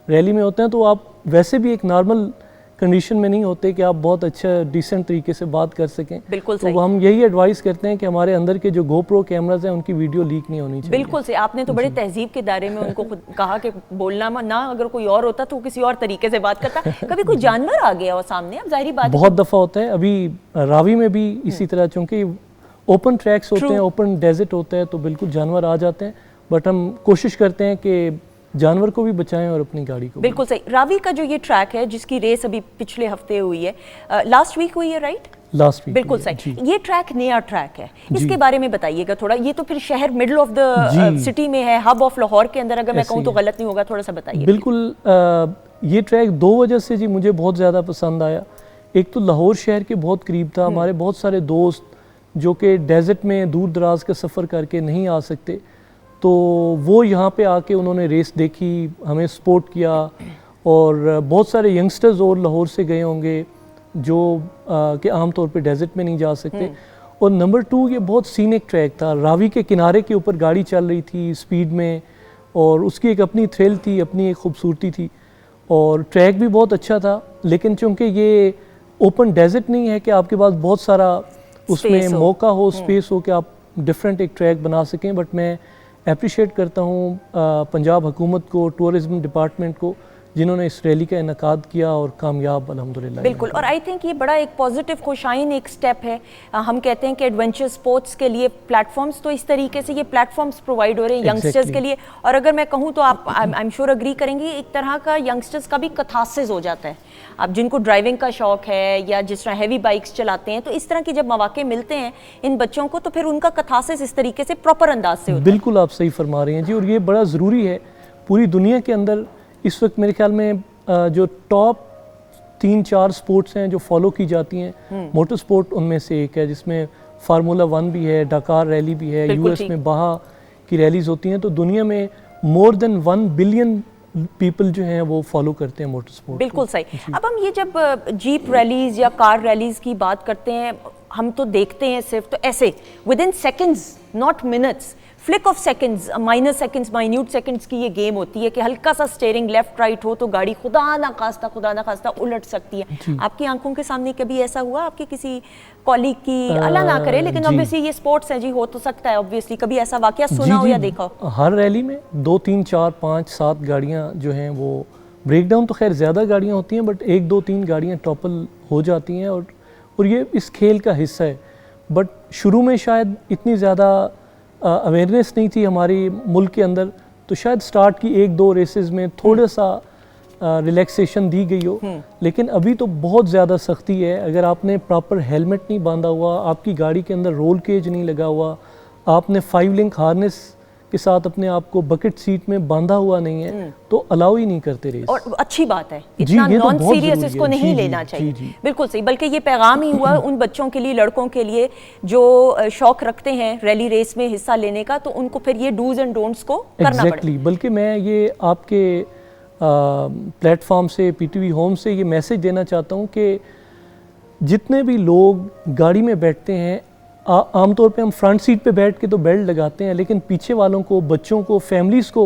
रैली में होते हैं। तो आप वैसे भी एक नॉर्मल कंडीशन में नहीं होते कि आप बहुत अच्छा डिसेंट तरीके से बात कर सकें। बिल्कुल तो हम यही एडवाइस करते हैं कि हमारे अंदर के जो GoPro कैमराज हैं उनकी वीडियो लीक नहीं होनी चाहिए। बिल्कुल से आपने तो बड़े तहजीब के दायरे में उनको कहा कि बोलना ना, अगर कोई और होता तो किसी और तरीके से बात करता। कभी कोई जानवर आ गया हो सामने? अब जाहिर बात बहुत दफ़ा होता है, अभी रावी में भी इसी तरह, चूँकि ओपन ट्रैक्स होते हैं, ओपन डेजर्ट होता है, तो बिल्कुल जानवर आ जाते हैं, बट हम कोशिश करते हैं कि जानवर को भी बचाएं और अपनी गाड़ी को। बिल्कुल सही। रावी का जो ये ट्रैक है जिसकी रेस अभी पिछले हफ्ते हुई है, लास्ट वीक हुई है, राइट? Last week. बिल्कुल सही। ये ट्रैक नया ट्रैक है, इसके बारे में बताइएगा थोड़ा। ये तो फिर शहर मिडल ऑफ द सिटी में है, हब ऑफ लाहौर के अंदर, अगर मैं कहूँ तो गलत नहीं होगा, थोड़ा सा बताइए। बिल्कुल। ये ट्रैक 2 वजह से जी मुझे बहुत ज़्यादा पसंद आया। एक तो लाहौर शहर के बहुत करीब था, हमारे बहुत सारे दोस्त जो कि डेजर्ट में दूर दराज का सफ़र करके नहीं आ सकते, तो वो यहाँ पे आके उन्होंने रेस देखी, हमें सपोर्ट किया, और बहुत सारे यंगस्टर्स और लाहौर से गए होंगे जो कि आमतौर पे डेजर्ट में नहीं जा सकते। और नंबर 2, ये बहुत सीनिक ट्रैक था, रावी के किनारे के ऊपर गाड़ी चल रही थी स्पीड में, और उसकी एक अपनी थ्रिल थी, अपनी एक खूबसूरती थी, और ट्रैक भी बहुत अच्छा था। लेकिन चूँकि ये ओपन डेजर्ट नहीं है कि आपके पास बहुत सारा उसमें मौका हो, स्पेस हो कि आप डिफरेंट एक ट्रैक बना सकें, बट मैं अप्रिशिएट करता हूँ पंजाब हुकूमत को, टूरिज़्म डिपार्टमेंट को, जिन्होंने इस रैली का इनकाद किया और कामयाब अल्हम्दुलिल्लाह। बिल्कुल, और आई थिंक ये बड़ा एक पॉजिटिव खुशाइन एक स्टेप है। हम कहते हैं कि एडवेंचर स्पोर्ट्स के लिए प्लेटफॉर्म्स, तो इस तरीके से ये प्लेटफॉर्म्स प्रोवाइड हो रहे हैं यंगस्टर्स के लिए। और अगर मैं कहूँ तो आप आई एम श्योर अग्री करेंगे, एक तरह का यंगस्टर्स का भी कथासिस हो जाता है। अब जिनको ड्राइविंग का शौक है या जिस तरह हैवी बाइक्स चलाते हैं, तो इस तरह की जब मौके मिलते हैं इन बच्चों को, तो फिर उनका कथासिस इस तरीके से प्रॉपर अंदाज से होता है। बिल्कुल आप सही फरमा रहे हैं जी, और ये बड़ा ज़रूरी है। पूरी दुनिया के अंदर इस वक्त मेरे ख्याल में जो टॉप 3-4 स्पोर्ट्स हैं जो फॉलो की जाती हैं, मोटर स्पोर्ट उनमें से एक है, जिसमें फार्मूला 1 भी है, डकार रैली भी है, यूएस में बाहा की रैलीज होती हैं। तो दुनिया में मोर देन 1 बिलियन पीपल जो हैं वो फॉलो करते हैं मोटर स्पोर्ट। बिल्कुल सही। अब हम ये जब जीप रैलीज या कार रैलीज की बात करते हैं, हम तो देखते हैं सिर्फ तो ऐसे with in seconds, not minutes, flick of seconds, minute seconds की ये गेम होती है कि हल्का सा स्टीयरिंग लेफ्ट राइट हो तो गाड़ी खुदा ना खास्ता उलट सकती है। आपकी आंखों के सामने कभी ऐसा हुआ आपके किसी कॉलीग की, अल्लाह ना करे, लेकिन ऑब्वियसली ये स्पोर्ट्स है जी, हो तो सकता है ऑब्वियसली, कभी ऐसा वाकया सुना हो या देखा हो? हर रैली में 2, 3, 4, 5, 7 गाड़ियाँ जो हैं वो ब्रेकडाउन, तो खैर ज़्यादा गाड़ियाँ होती हैं, बट 1, 2, 3 गाड़ियाँ टॉपल हो जाती हैं, और ये इस खेल का हिस्सा है। बट शुरू में शायद इतनी ज़्यादा अवेयरनेस नहीं थी हमारी मुल्क के अंदर, तो शायद स्टार्ट की 1-2 रेसेस में थोड़ा सा रिलैक्सेशन दी गई हो, लेकिन अभी तो बहुत ज़्यादा सख्ती है। अगर आपने प्रॉपर हेलमेट नहीं बांधा हुआ, आपकी गाड़ी के अंदर रोल केज नहीं लगा हुआ, आपने 5 लिंक हार्नेस के साथ अपने आप को बकेट सीट में बांधा हुआ नहीं है, तो अलाउ ही नहीं करते रेस। और अच्छी बात है, इतना नॉन सीरियस इसको नहीं लेना चाहिए। बिल्कुल सही, बल्कि ये पैगाम ही हुआ उन बच्चों के लिए, लड़कों के लिए जो शौक रखते हैं रैली रेस में हिस्सा लेने का, तो उनको फिर ये डूज एंड डोंट्स को करना पड़ेगा। बल्कि मैं ये आपके प्लेटफॉर्म से, पीटीवी होम से ये मैसेज देना चाहता हूँ कि जितने भी लोग गाड़ी में बैठते हैं, आमतौर पे हम फ्रंट सीट पे बैठ के तो बेल्ट लगाते हैं, लेकिन पीछे वालों को, बच्चों को, फैमिलीज़ को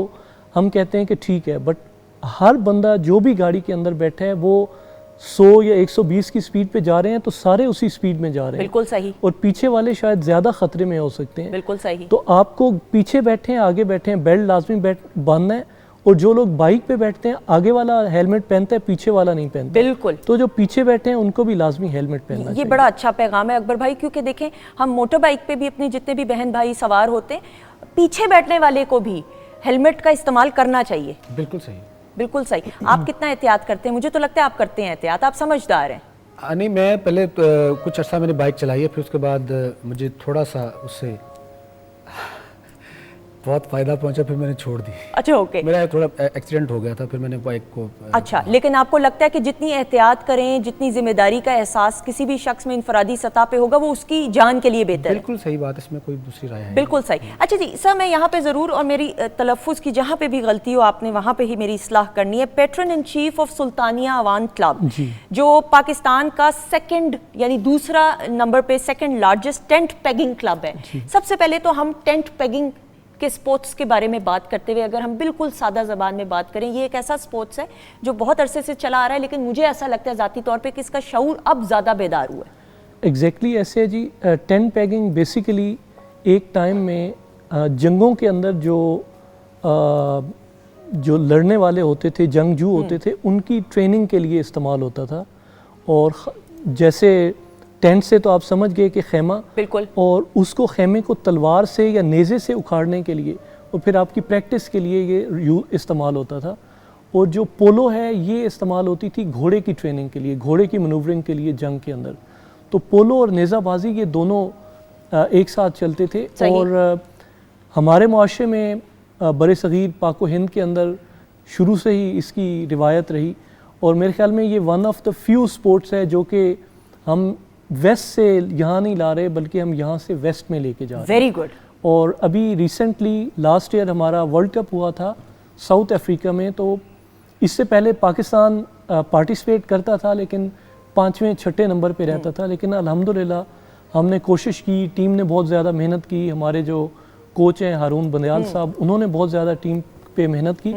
हम कहते हैं कि ठीक है, बट हर बंदा जो भी गाड़ी के अंदर बैठा है वो 100 या 120 की स्पीड पे जा रहे हैं, तो सारे उसी स्पीड में जा रहे हैं। बिल्कुल सही। और पीछे वाले शायद ज़्यादा ख़तरे में हो सकते हैं। बिल्कुल सही। तो आपको पीछे बैठे हैं, आगे बैठे हैं, बेल्ट लाजमी बांधना है, और जो लोग बाइक पे बैठते हैं, आगे वाला हेलमेट पहनता है, पीछे वाला नहीं पहनता। बिल्कुल। तो जो पीछे बैठे हैं उनको भी लाजमी हेलमेट पहनना चाहिए। ये बड़ा अच्छा पैगाम है अकबर भाई, क्योंकि देखें हम मोटर बाइक पे भी अपने जितने भी बहन भाई सवार होते हैं, पीछे बैठने वाले को भी हेलमेट का इस्तेमाल करना चाहिए। बिल्कुल सही, बिल्कुल सही। आप कितना एहतियात करते हैं? मुझे तो लगता है आप करते हैं एहतियात, आप समझदार हैं। नहीं, मैं पहले कुछ अर्सा मैंने बाइक चलाई है, फिर उसके बाद मुझे थोड़ा सा उससे बहुत फ़ायदा पहुंचा, फिर मैंने छोड़ दी। अच्छा, ओके। मेरा थोड़ा एक्सीडेंट हो गया था, फिर मैंने बाइक को अच्छा, लेकिन आपको लगता है कि जितनी एहतियात करें, जितनी जिम्मेदारी का एहसास किसी भी शख्स में इनफरादी सतह पे होगा, वो उसकी जान के लिए बेहतर है। बिल्कुल सही बात, इसमें कोई दूसरी राय है। बिल्कुल सही। अच्छा जी सर, मैं यहाँ पे ज़रूर, और मेरी तलफ़्फ़ुज़ की जहाँ पे भी गलती हो आपने वहाँ पे ही मेरी इस्लाह करनी है। Patron in chief of Sultania Awan club, जो पाकिस्तान का सेकंड यानी दूसरा नंबर पे second largest tent pegging club है। सबसे पहले तो हम टेंट पेगिंग के स्पोर्ट्स के बारे में बात करते हुए अगर हम बिल्कुल सादा ज़बान में बात करें, ये एक ऐसा स्पोर्ट्स है जो बहुत अरसे से चला आ रहा है, लेकिन मुझे ऐसा लगता है ज़ाती तौर पे कि इसका शऊर अब ज़्यादा बेदार हुआ है। एग्जैक्टली ऐसे है जी। टेंट पेगिंग बेसिकली एक टाइम में जंगों के अंदर जो लड़ने वाले होते थे, जंगजू होते थे, उनकी ट्रेनिंग के लिए इस्तेमाल होता था। और जैसे टेंट से तो आप समझ गए कि खेमा, बिल्कुल, और उसको खेमे को तलवार से या नेज़े से उखाड़ने के लिए और फिर आपकी प्रैक्टिस के लिए ये इस्तेमाल होता था। और जो पोलो है ये इस्तेमाल होती थी घोड़े की ट्रेनिंग के लिए, घोड़े की मनूवरिंग के लिए जंग के अंदर। तो पोलो और नेज़ाबाजी ये दोनों एक साथ चलते थे। और हमारे मुआशरे में बरे सगीर पाक व हिंद के अंदर शुरू से ही इसकी रिवायत रही, और मेरे ख्याल में ये one of the few sports है जो कि हम वेस्ट से यहाँ नहीं ला रहे, बल्कि हम यहाँ से वेस्ट में लेके जा रहे हैं। Very good. और अभी रिसेंटली लास्ट ईयर हमारा वर्ल्ड कप हुआ था साउथ अफ्रीका में, तो इससे पहले पाकिस्तान पार्टिसिपेट करता था लेकिन 5वें 6ठे नंबर पे रहता था, लेकिन अल्हम्दुलिल्लाह हमने कोशिश की, टीम ने बहुत ज़्यादा मेहनत की, हमारे जो कोच हैं हारून बंदयाल साहब, उन्होंने बहुत ज़्यादा टीम पे मेहनत की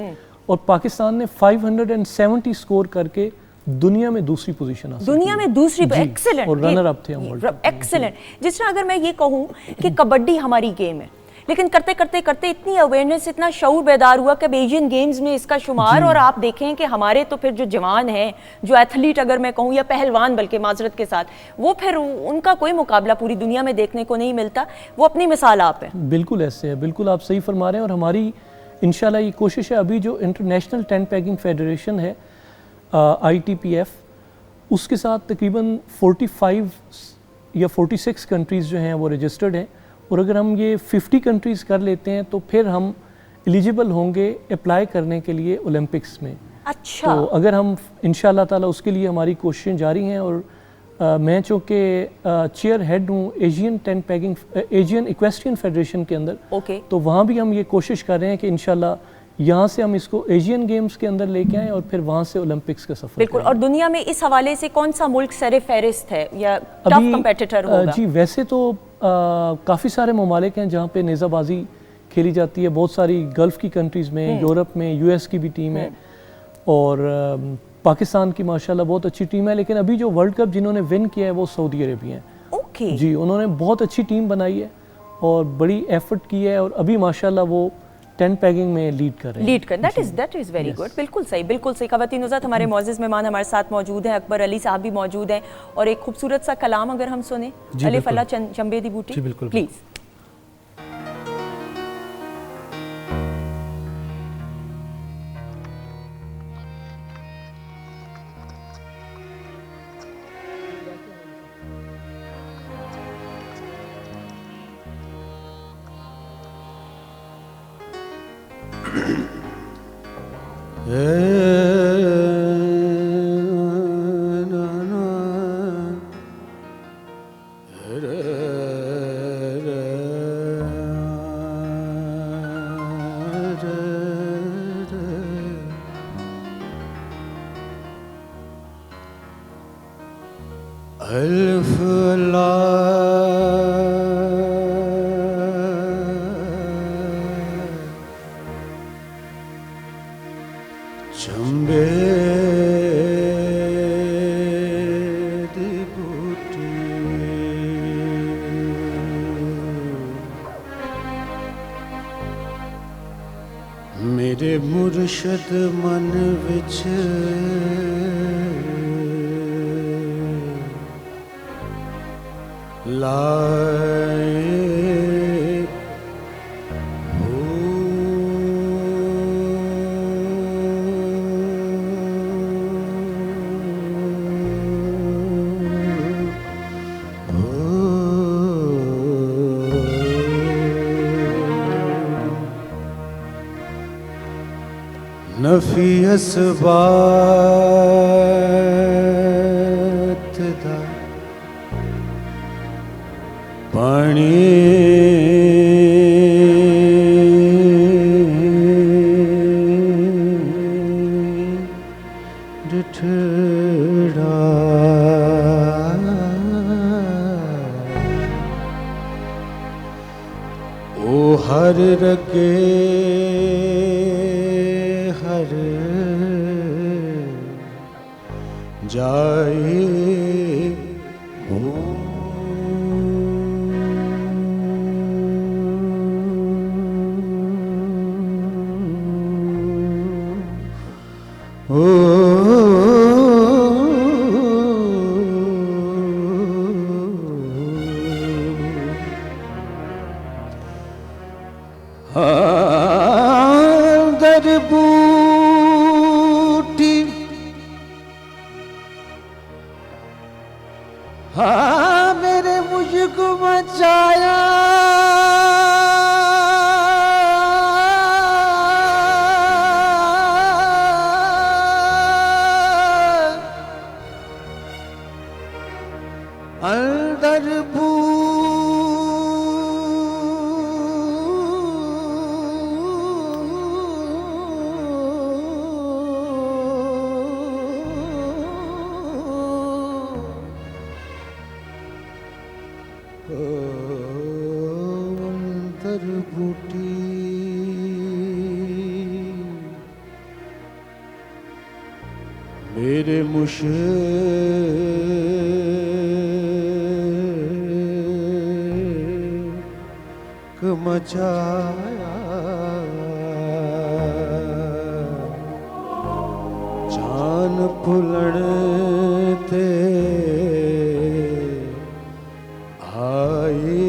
और पाकिस्तान ने 570 स्कोर करके दुनिया में दूसरी पोजीशन हासिल दुनिया में दूसरी, एक्सीलेंट, और रनर अप थे हम वर्ल्ड कप। एक्सीलेंट। जिस तरह अगर मैं ये कहूँ कि कबड्डी हमारी गेम है, लेकिन करते करते करते इतनी अवेयरनेस, इतना शऊर बेदार हुआ कि अब एशियन गेम्स में इसका शुमार, और आप देखें कि हमारे तो फिर जो जवान हैं, जो एथलीट अगर मैं कहूँ, या पहलवान बल्कि माजरत के साथ, वो फिर उनका कोई मुकाबला पूरी दुनिया में देखने को नहीं मिलता। वो अपनी मिसाल आप है। बिल्कुल ऐसे है, बिल्कुल आप सही फरमा रहे हैं। और हमारी इंशाल्लाह ये कोशिश है, अभी जो इंटरनेशनल टेंट पैगिंग फेडरेशन है ITPF, उसके साथ तकरीबन 45 या 46 कंट्रीज़ जो हैं वो रजिस्टर्ड हैं, और अगर हम ये 50 कंट्रीज़ कर लेते हैं तो फिर हम एलिजिबल होंगे अप्लाई करने के लिए ओलंपिक्स में। अच्छा। तो अगर हम इंशाल्लाह ताला उसके लिए हमारी कोशिशें जारी हैं, और मैं चूँकि चेयर हेड हूँ एशियन इक्वेस्ट्रियन फेडरेशन के अंदर, तो वहाँ भी हम ये कोशिश कर रहे हैं कि इंशाल्लाह यहाँ से हम इसको एशियन गेम्स के अंदर लेके आएँ और फिर वहाँ से ओलंपिक्स का सफर। बिल्कुल। और दुनिया में इस हवाले से कौन सा मुल्क सरे फहरिस्त है या टफ कंपेटिटर होगा? जी वैसे तो काफ़ी सारे ममालिक हैं जहाँ पे नेज़ाबाजी खेली जाती है, बहुत सारी गल्फ़ की कंट्रीज़ में, यूरोप में, US की भी टीम है, और पाकिस्तान की माशाल्लाह बहुत अच्छी टीम है। लेकिन अभी जो वर्ल्ड कप जिन्होंने विन किया है वो सऊदी अरेबिया है। जी, उन्होंने बहुत अच्छी टीम बनाई है और बड़ी एफर्ट की है, और अभी माशाल्लाह वो टेंट पैगिंग में लीड कर रहे हैं। That is very good. बिल्कुल सही, बिल्कुल सही। ख़वातीन नुज़ात, हमारे मौजूद मेहमान हमारे साथ मौजूद हैं, अकबर अली साहब भी मौजूद हैं, और एक खूबसूरत सा कलाम अगर हम सुने, अलिफ अल्लाह चंबे दी बूटी, प्लीज़। मेरे मुर्शद मन विच लाए नफी असबात दा पानी डिठड़ा ओ हर रगे जाए दरबूटी हाँ मेरे मुझको बचाया अंदर पर बूटी मेरे मुश्क मचाया जान भुलण ते आए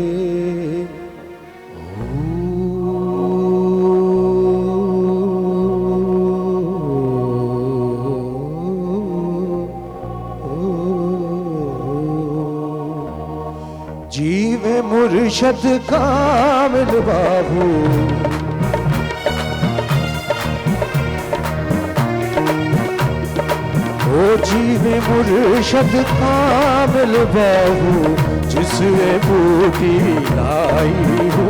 जीवे मुर्शद कामिल बाबू ओ जीवे मुर्शद कामिल बाबू जिसने बूटी लाई हो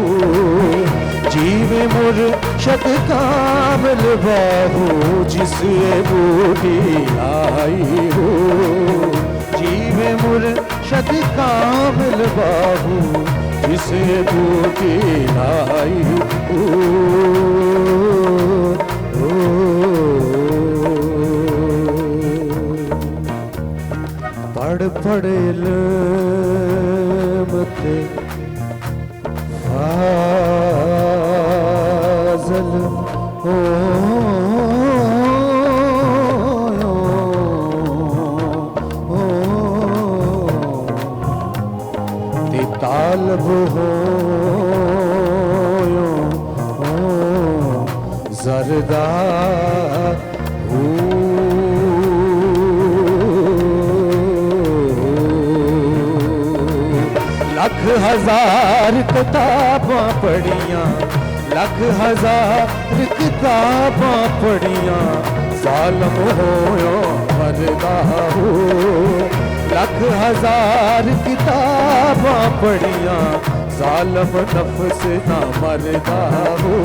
जीवे मुर्शद कामिल बाबू जिसने बूटी लाई हो जीवे मुर्शद कामिल बाबू जिसे बूटी लाई हो पढ़ पढ़ इल्मते फाज़ल हो तालब हो जरदा हो लख हजार किताबां पढ़ियां लख हजार किताबां पढ़ियां जालम होयो मरदा हो लख हजार किताबां पढ़ियां जालम नफ्स ना मरदा हो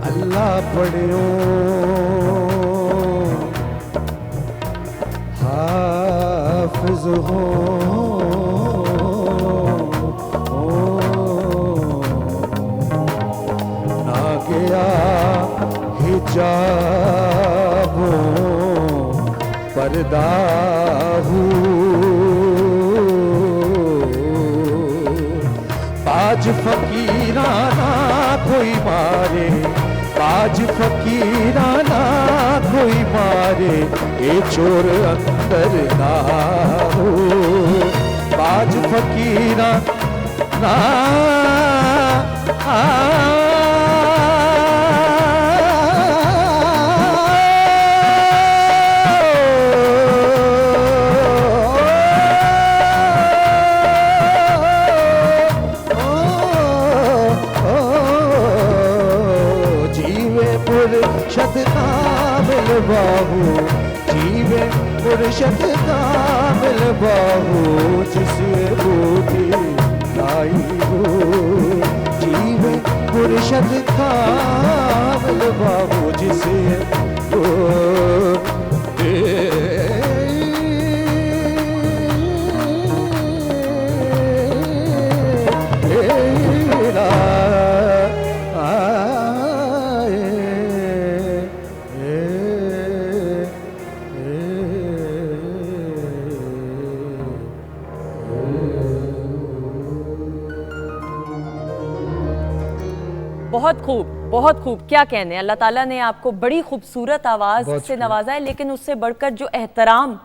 अल्लाह पढ़ियो हाफिज हो हिजाबों पर्दा हो बाज फकीराना कोई मारे बाज फकीराना कोई मारे ए चोर अंदर ना हो बाज फकीरा ना बाबू जीवे मुर्शद कामिल बाबू जिसे बूटी लाई हो जीवे मुर्शद कामिल बाबू जिसे बहुत खूब क्या कहने अल्लाह ताला ने आपको बड़ी खूबसूरत आवाज़ से नवाजा है लेकिन उससे बढ़कर जो एहतराम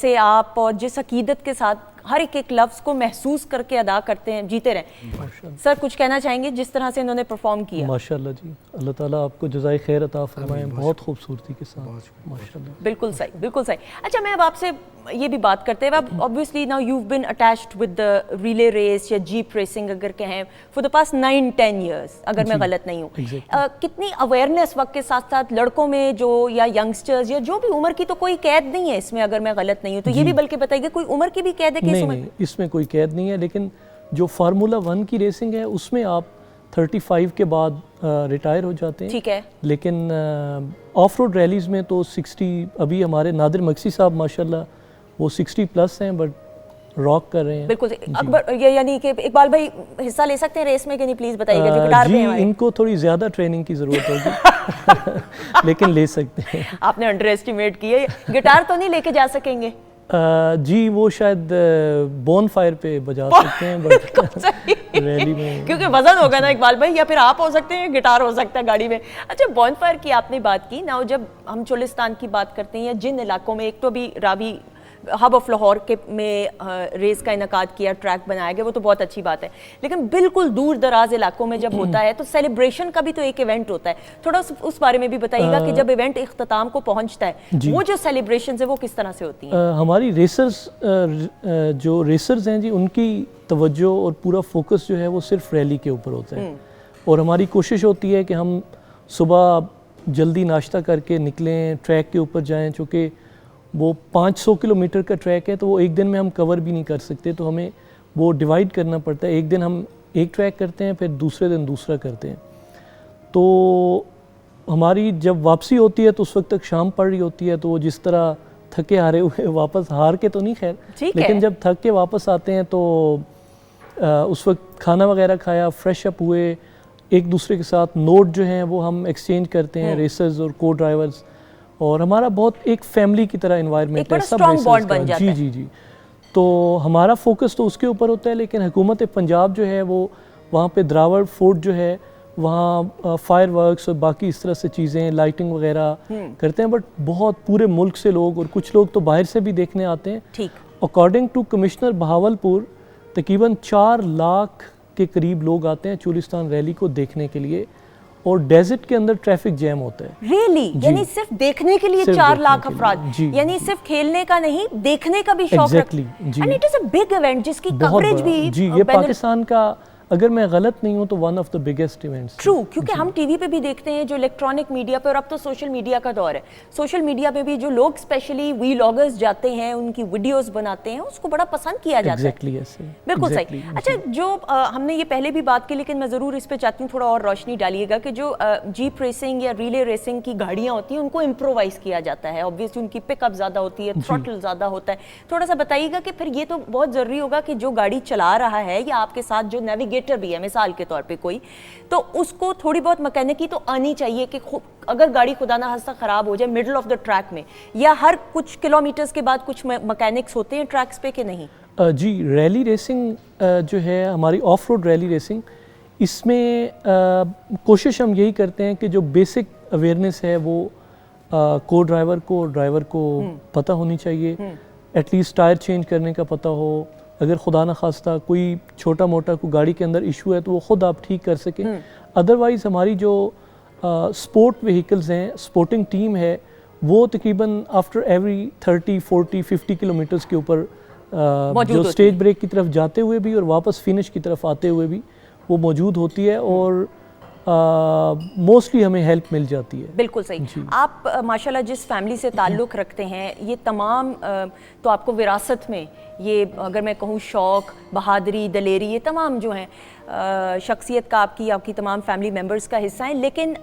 से आप और जिस अकीदत के साथ हर एक लफ्ज़ को महसूस करके अदा करते हैं जीते रहें। सर कुछ कहना चाहेंगे जिस तरह से इन्होंने परफॉर्म किया? माशाल्लाह जी अल्लाह ताला आपको जज़ाए खैर अता फरमाए बहुत खूबसूरती के साथ माशाल्लाह। बिल्कुल सही बिल्कुल सही। अच्छा मैं अब आपसे ये भी बात करते हैं अब obviously now you been attached with the relay race या जीप रेसिंग अगर कहें फॉर द पास्ट 9-10 ईयर्स अगर मैं गलत नहीं हूँ। कितनी अवेयरनेस वक्त के साथ साथ लड़कों में जो या यंगस्टर्स या जो भी उम्र की तो कोई कैद नहीं है इसमें अगर मैं गलत नहीं हूँ तो ये भी बल्कि बताइए कोई उम्र की भी कैद है? नहीं, इसमें कोई कैद नहीं है लेकिन जो फार्मूला 1 की रेसिंग है उसमें आप 35 के बाद रिटायर हो जाते हैं। ठीक है। लेकिन ऑफ रोड रैलीज़ में तो 60, अभी हमारे नादिर मक्सी साहब माशाल्लाह वो 60 प्लस हैं बट रॉक कर रहे हैं। बिल्कुल। अकबर, ये यानी कि इकबाल भाई हिस्सा ले सकते हैं रेस में कि नहीं, प्लीज बताइएगा जो गिटार पे हैं। इनको थोड़ी ज़्यादा ट्रेनिंग की ज़रूरत होगी लेकिन ले सकते हैं। आपने अंडर एस्टिमेट किया। गिटार तो नहीं लेके जा सकेंगे? जी वो शायद बोन फायर पे बजा सकते हैं बट रैली में क्योंकि वजन होगा ना इकबाल भाई, या फिर आप हो सकते हैं, गिटार हो सकता है गाड़ी में। अच्छा, बोन फायर की आपने बात की ना, जब हम चोलिस्तान की बात करते हैं या जिन इलाकों में, एक तो अभी रावी हब ऑफ लाहौर के में रेस का इनकाद किया, ट्रैक बनाया गया, वो तो बहुत अच्छी बात है, लेकिन बिल्कुल दूर दराज इलाकों में जब होता है तो सेलिब्रेशन का भी तो एक इवेंट होता है। थोड़ा उस बारे में भी बताइएगा कि जब इवेंट इख्तिताम को पहुंचता है वो जो सेलिब्रेशन है वो किस तरह से होती हैं? हमारी रेसर्स जो रेसर्स हैं जी, उनकी तवज्जो और पूरा फोकस जो है वो सिर्फ रैली के ऊपर होता है और हमारी कोशिश होती है कि हम सुबह जल्दी नाश्ता करके निकलें, ट्रैक के ऊपर जाएँ। चूँकि वो 500 किलोमीटर का ट्रैक है तो वो एक दिन में हम कवर भी नहीं कर सकते, तो हमें वो डिवाइड करना पड़ता है। एक दिन हम एक ट्रैक करते हैं, फिर दूसरे दिन दूसरा करते हैं। तो हमारी जब वापसी होती है तो उस वक्त तक शाम पड़ रही होती है, तो वो जिस तरह थके हारे हुए वापस, हार के तो नहीं खैर, लेकिन जब थक के वापस आते हैं तो उस वक्त खाना वगैरह खाया, फ्रेश अप हुए, एक दूसरे के साथ नोट जो हैं वो हम एक्सचेंज करते हैं, रेसर्स और को ड्राइवर्स, और हमारा बहुत एक फैमिली की तरह एनवायरनमेंट है, सब रेसर्स का। जी जी जी। तो हमारा फोकस तो उसके ऊपर होता है, लेकिन हुकूमत पंजाब जो है वो वहाँ पे द्रावड़ फोर्ट जो है वहाँ फायर वर्क्स और बाकी इस तरह से चीज़ें, लाइटिंग वगैरह करते हैं। बट बहुत पूरे मुल्क से लोग और कुछ लोग तो बाहर से भी देखने आते हैं। ठीक। अकॉर्डिंग टू कमिश्नर बहावलपुर तकरीबन 4 लाख के करीब लोग आते हैं चोलिस्तान रैली को देखने के लिए, और डेजर्ट के अंदर ट्रैफिक जैम होता है। Really? यानी सिर्फ देखने के लिए 4 लाख अफराद, यानी सिर्फ खेलने का नहीं, देखने का भी शौक रखते हैं। And it is a big event जिसकी कवरेज भी जी, ये पाकिस्तान का, अगर मैं गलत नहीं हूँ तो one of the biggest events. True, क्योंकि हम टीवी पे भी देखते हैं जो इलेक्ट्रॉनिक मीडिया पे, और अब तो सोशल मीडिया का दौर है, सोशल मीडिया पे भी जो लोग स्पेशली वीलॉगर्स जाते हैं, उनकी वीडियोस बनाते हैं, उसको बड़ा पसंद किया जाता है। बिल्कुल सही। अच्छा, जो हमने ये पहले भी बात की, लेकिन मैं ज़रूर इस पर चाहती हूँ थोड़ा और रोशनी डालिएगा कि जो जीप रेसिंग या रिले रेसिंग की गाड़ियाँ होती हैं उनको इम्प्रोवाइज किया जाता है, ऑब्वियसली उनकी पिकअप ज़्यादा होती है, थ्रॉटल ज़्यादा होता है। थोड़ा सा बताइएगा कि फिर ये तो बहुत ज़रूरी होगा कि जो गाड़ी चला रहा है या आपके साथ जो नेविगेटर भी है, मिसाल के तौर पे कोई, तो उसको थोड़ी बहुत मैकेनिकी तो आनी चाहिए कि अगर गाड़ी खुदा ना खास्ता खराब हो जाए मिडिल ऑफ द ट्रैक में, या हर कुछ किलोमीटर्स के बाद कुछ मैकेनिक्स होते हैं ट्रैक्स पे कि नहीं? जी, रैली रेसिंग जो है हमारी ऑफ रोड रैली रेसिंग, इसमें कोशिश हम यही करते हैं कि जो बेसिक अवेयरनेस है वो को ड्राइवर को ड्राइवर को पता होनी चाहिए। एटलीस्ट टायर चेंज करने का पता हो, अगर खुदा न खास्ता कोई छोटा मोटा कोई गाड़ी के अंदर इशू है तो वो ख़ुद आप ठीक कर सकें। अदरवाइज़ हमारी जो स्पोर्ट व्हीकल्स हैं, स्पोर्टिंग टीम है, वो तकरीबन आफ्टर एवरी 30, 40, 50 किलोमीटर्स के ऊपर जो स्टेज ब्रेक की तरफ जाते हुए भी और वापस फिनिश की तरफ आते हुए भी वो मौजूद होती है, और मोस्टली हमें हेल्प मिल जाती है। बिल्कुल सही। आप माशाल्लाह जिस फैमिली से ताल्लुक़ रखते हैं, ये तमाम तो आपको विरासत में, ये अगर मैं कहूँ शौक़, बहादुरी, दलेरी, ये तमाम जो हैं शख्सियत का आपकी तमाम फैमिली मेम्बर्स का हिस्सा है। लेकिन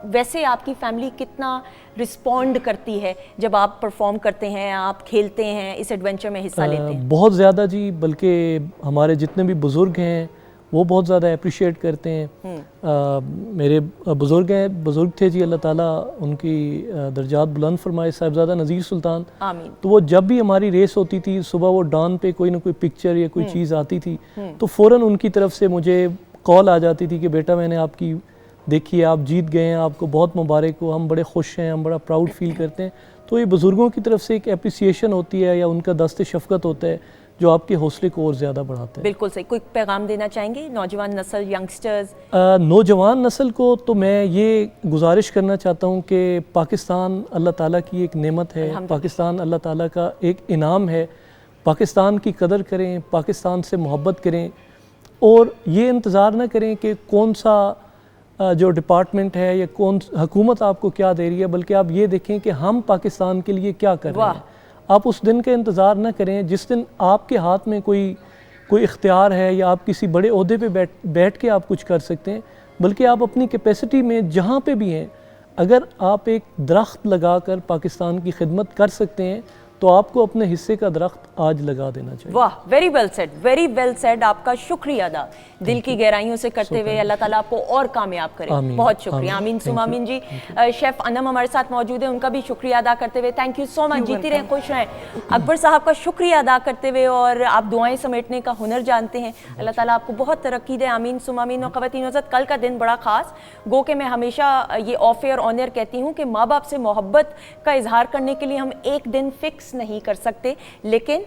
वैसे आपकी फैमिली कितना रिस्पॉन्ड करती है जब आप परफॉर्म करते हैं, आप खेलते हैं, इस एडवेंचर में हिस्सा लेते हैं? बहुत ज़्यादा जी, बल्कि हमारे जितने भी बुज़ुर्ग हैं वो बहुत ज़्यादा अप्रिशिएट करते हैं। मेरे बुज़ुर्ग थे जी, अल्लाह ताला उनकी दर्जात बुलंद फरमाए, साहिबज़ादा नज़ीर सुल्तान, आमीन। तो वो जब भी हमारी रेस होती थी, सुबह वो डॉन पे कोई ना कोई पिक्चर या कोई चीज़ आती थी तो फ़ौरन उनकी तरफ से मुझे कॉल आ जाती थी कि बेटा मैंने आपकी देखी है, आप जीत गए हैं, आपको बहुत मुबारक हो, हम बड़े खुश हैं, हम बड़ा प्राउड फील करते हैं। तो ये बुज़ुर्गों की तरफ से एक एप्रिसिएशन होती है या उनका दस्ते शफ़क़त होता है जो आपके हौसले को और ज़्यादा बढ़ाता है। बिल्कुल सही। कोई पैगाम देना चाहेंगे नौजवान नस्ल, यंगस्टर्स? नौजवान नस्ल को तो मैं ये गुजारिश करना चाहता हूँ कि पाकिस्तान अल्लाह ताला की एक नेमत है, पाकिस्तान अल्लाह ताला का एक इनाम है। पाकिस्तान की कदर करें, पाकिस्तान से मोहब्बत करें, और ये इंतज़ार ना करें कि कौन सा जो डिपार्टमेंट है या कौन हुकूमत आपको क्या दे रही है, बल्कि आप ये देखें कि हम पाकिस्तान के लिए क्या कर रहे हैं। आप उस दिन का इंतज़ार न करें जिस दिन आपके हाथ में कोई इख्तियार है या आप किसी बड़े ओहदे पे बैठ के आप कुछ कर सकते हैं। बल्कि आप अपनी कैपेसिटी में जहाँ पे भी हैं, अगर आप एक दरख्त लगाकर पाकिस्तान की खिदमत कर सकते हैं तो आपको अपने हिस्से का दरख्त आज लगा देना चाहिए। वाह, वेरी वेल सेड। आपका शुक्रिया अदा दिल की गहराइयों से करते हुए। अल्लाह ताला आपको और कामयाब करे। बहुत शुक्रिया। आमीन सुम आमीन जी। शेफ अनम हमारे साथ मौजूद है, उनका भी शुक्रिया अदा करते हुए। Thank you so much. जीती रहें, खुश रहें। अकबर साहब का शुक्रिया अदा करते हुए, और आप दुआएं समेटने का हुनर जानते हैं। अल्लाह ताला आपको बहुत तरक्की दे। आमीन सुम आमीन। और ख़वातीन हज़रत, कल का दिन बड़ा ख़ास, गो के मैं हमेशा ये ऑफ एयर ऑन एयर कहती हूँ कि माँ बाप से मोहब्बत का इजहार करने के लिए हम एक दिन फिक्स नहीं कर सकते, लेकिन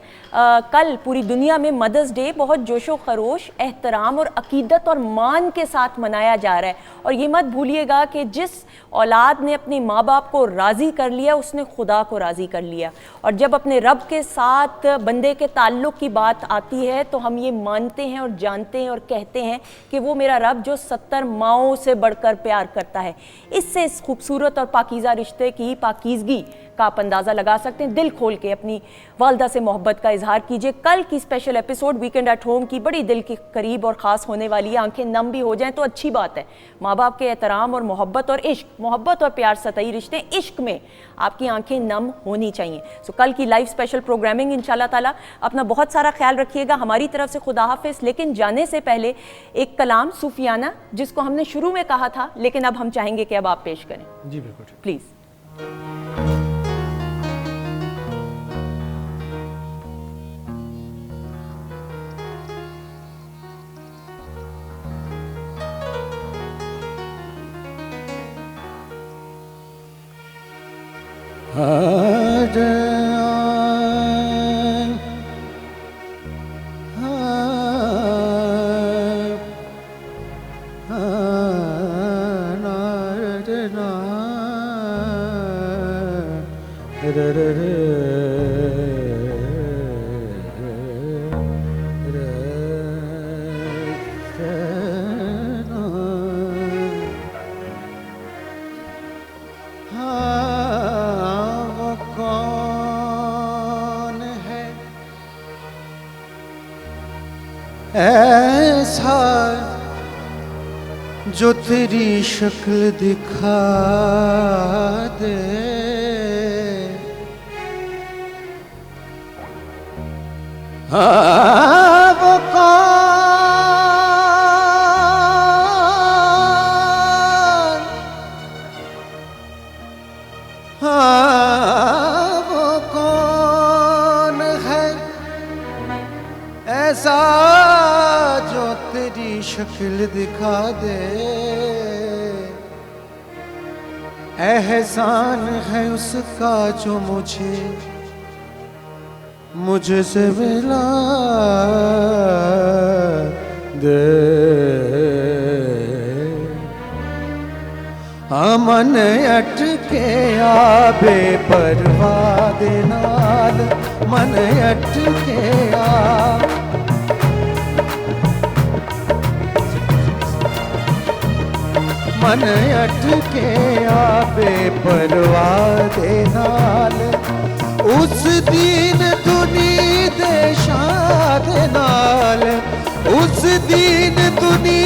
कल पूरी दुनिया में मदर्स डे बहुत जोशो खरोश, एहतराम और अकीदत और मान के साथ मनाया जा रहा है। और ये मत भूलिएगा कि जिस औलाद ने अपने माँ बाप को राज़ी कर लिया, उसने खुदा को राज़ी कर लिया। और जब अपने रब के साथ बंदे के ताल्लुक़ की बात आती है तो हम ये मानते हैं और जानते हैं और कहते हैं कि वो मेरा रब जो 70 माओं से बढ़कर प्यार करता है। इससे इस खूबसूरत और पाकीज़ा रिश्ते की पाकीज़गी का आप अंदाज़ा लगा सकते हैं। दिल खोल के अपनी वालदा से मोहब्बत का इजहार कीजिए। कल की special episode weekend at home की बड़ी दिल के करीब और ख़ास होने वाली है। आंखें नम भी हो जाएं तो अच्छी बात है। माँ बाप के एहतराम और मोहब्बत और इश्क, मोहब्बत और प्यार सतही रिश्ते, इश्क में आपकी आंखें नम होनी चाहिए। सो कल की लाइव स्पेशल प्रोग्रामिंग इंशाल्लाह ताला। अपना बहुत सारा ख्याल रखिएगा। हमारी तरफ से खुदा हाफिज़। लेकिन जाने से पहले एक कलाम सूफियाना, जिसको हमने शुरू में कहा था लेकिन अब हम चाहेंगे कि अब आप पेश करें। जी बिल्कुल, प्लीज़। ऐसा जो तेरी शक्ल दिखा दे, हाँ वो कौन, हाँ वो कौन है ऐसा जो तेरी शक्ल दिखा दे। एहसान है उसका जो मुझसे मिला दे। मन अटके आबे परवाह दे नाल, मन अटके आ मन अटके आबे परवाह दे नाल, उस दीन दुनी दे शाह दे नाल, उस दीन दुनी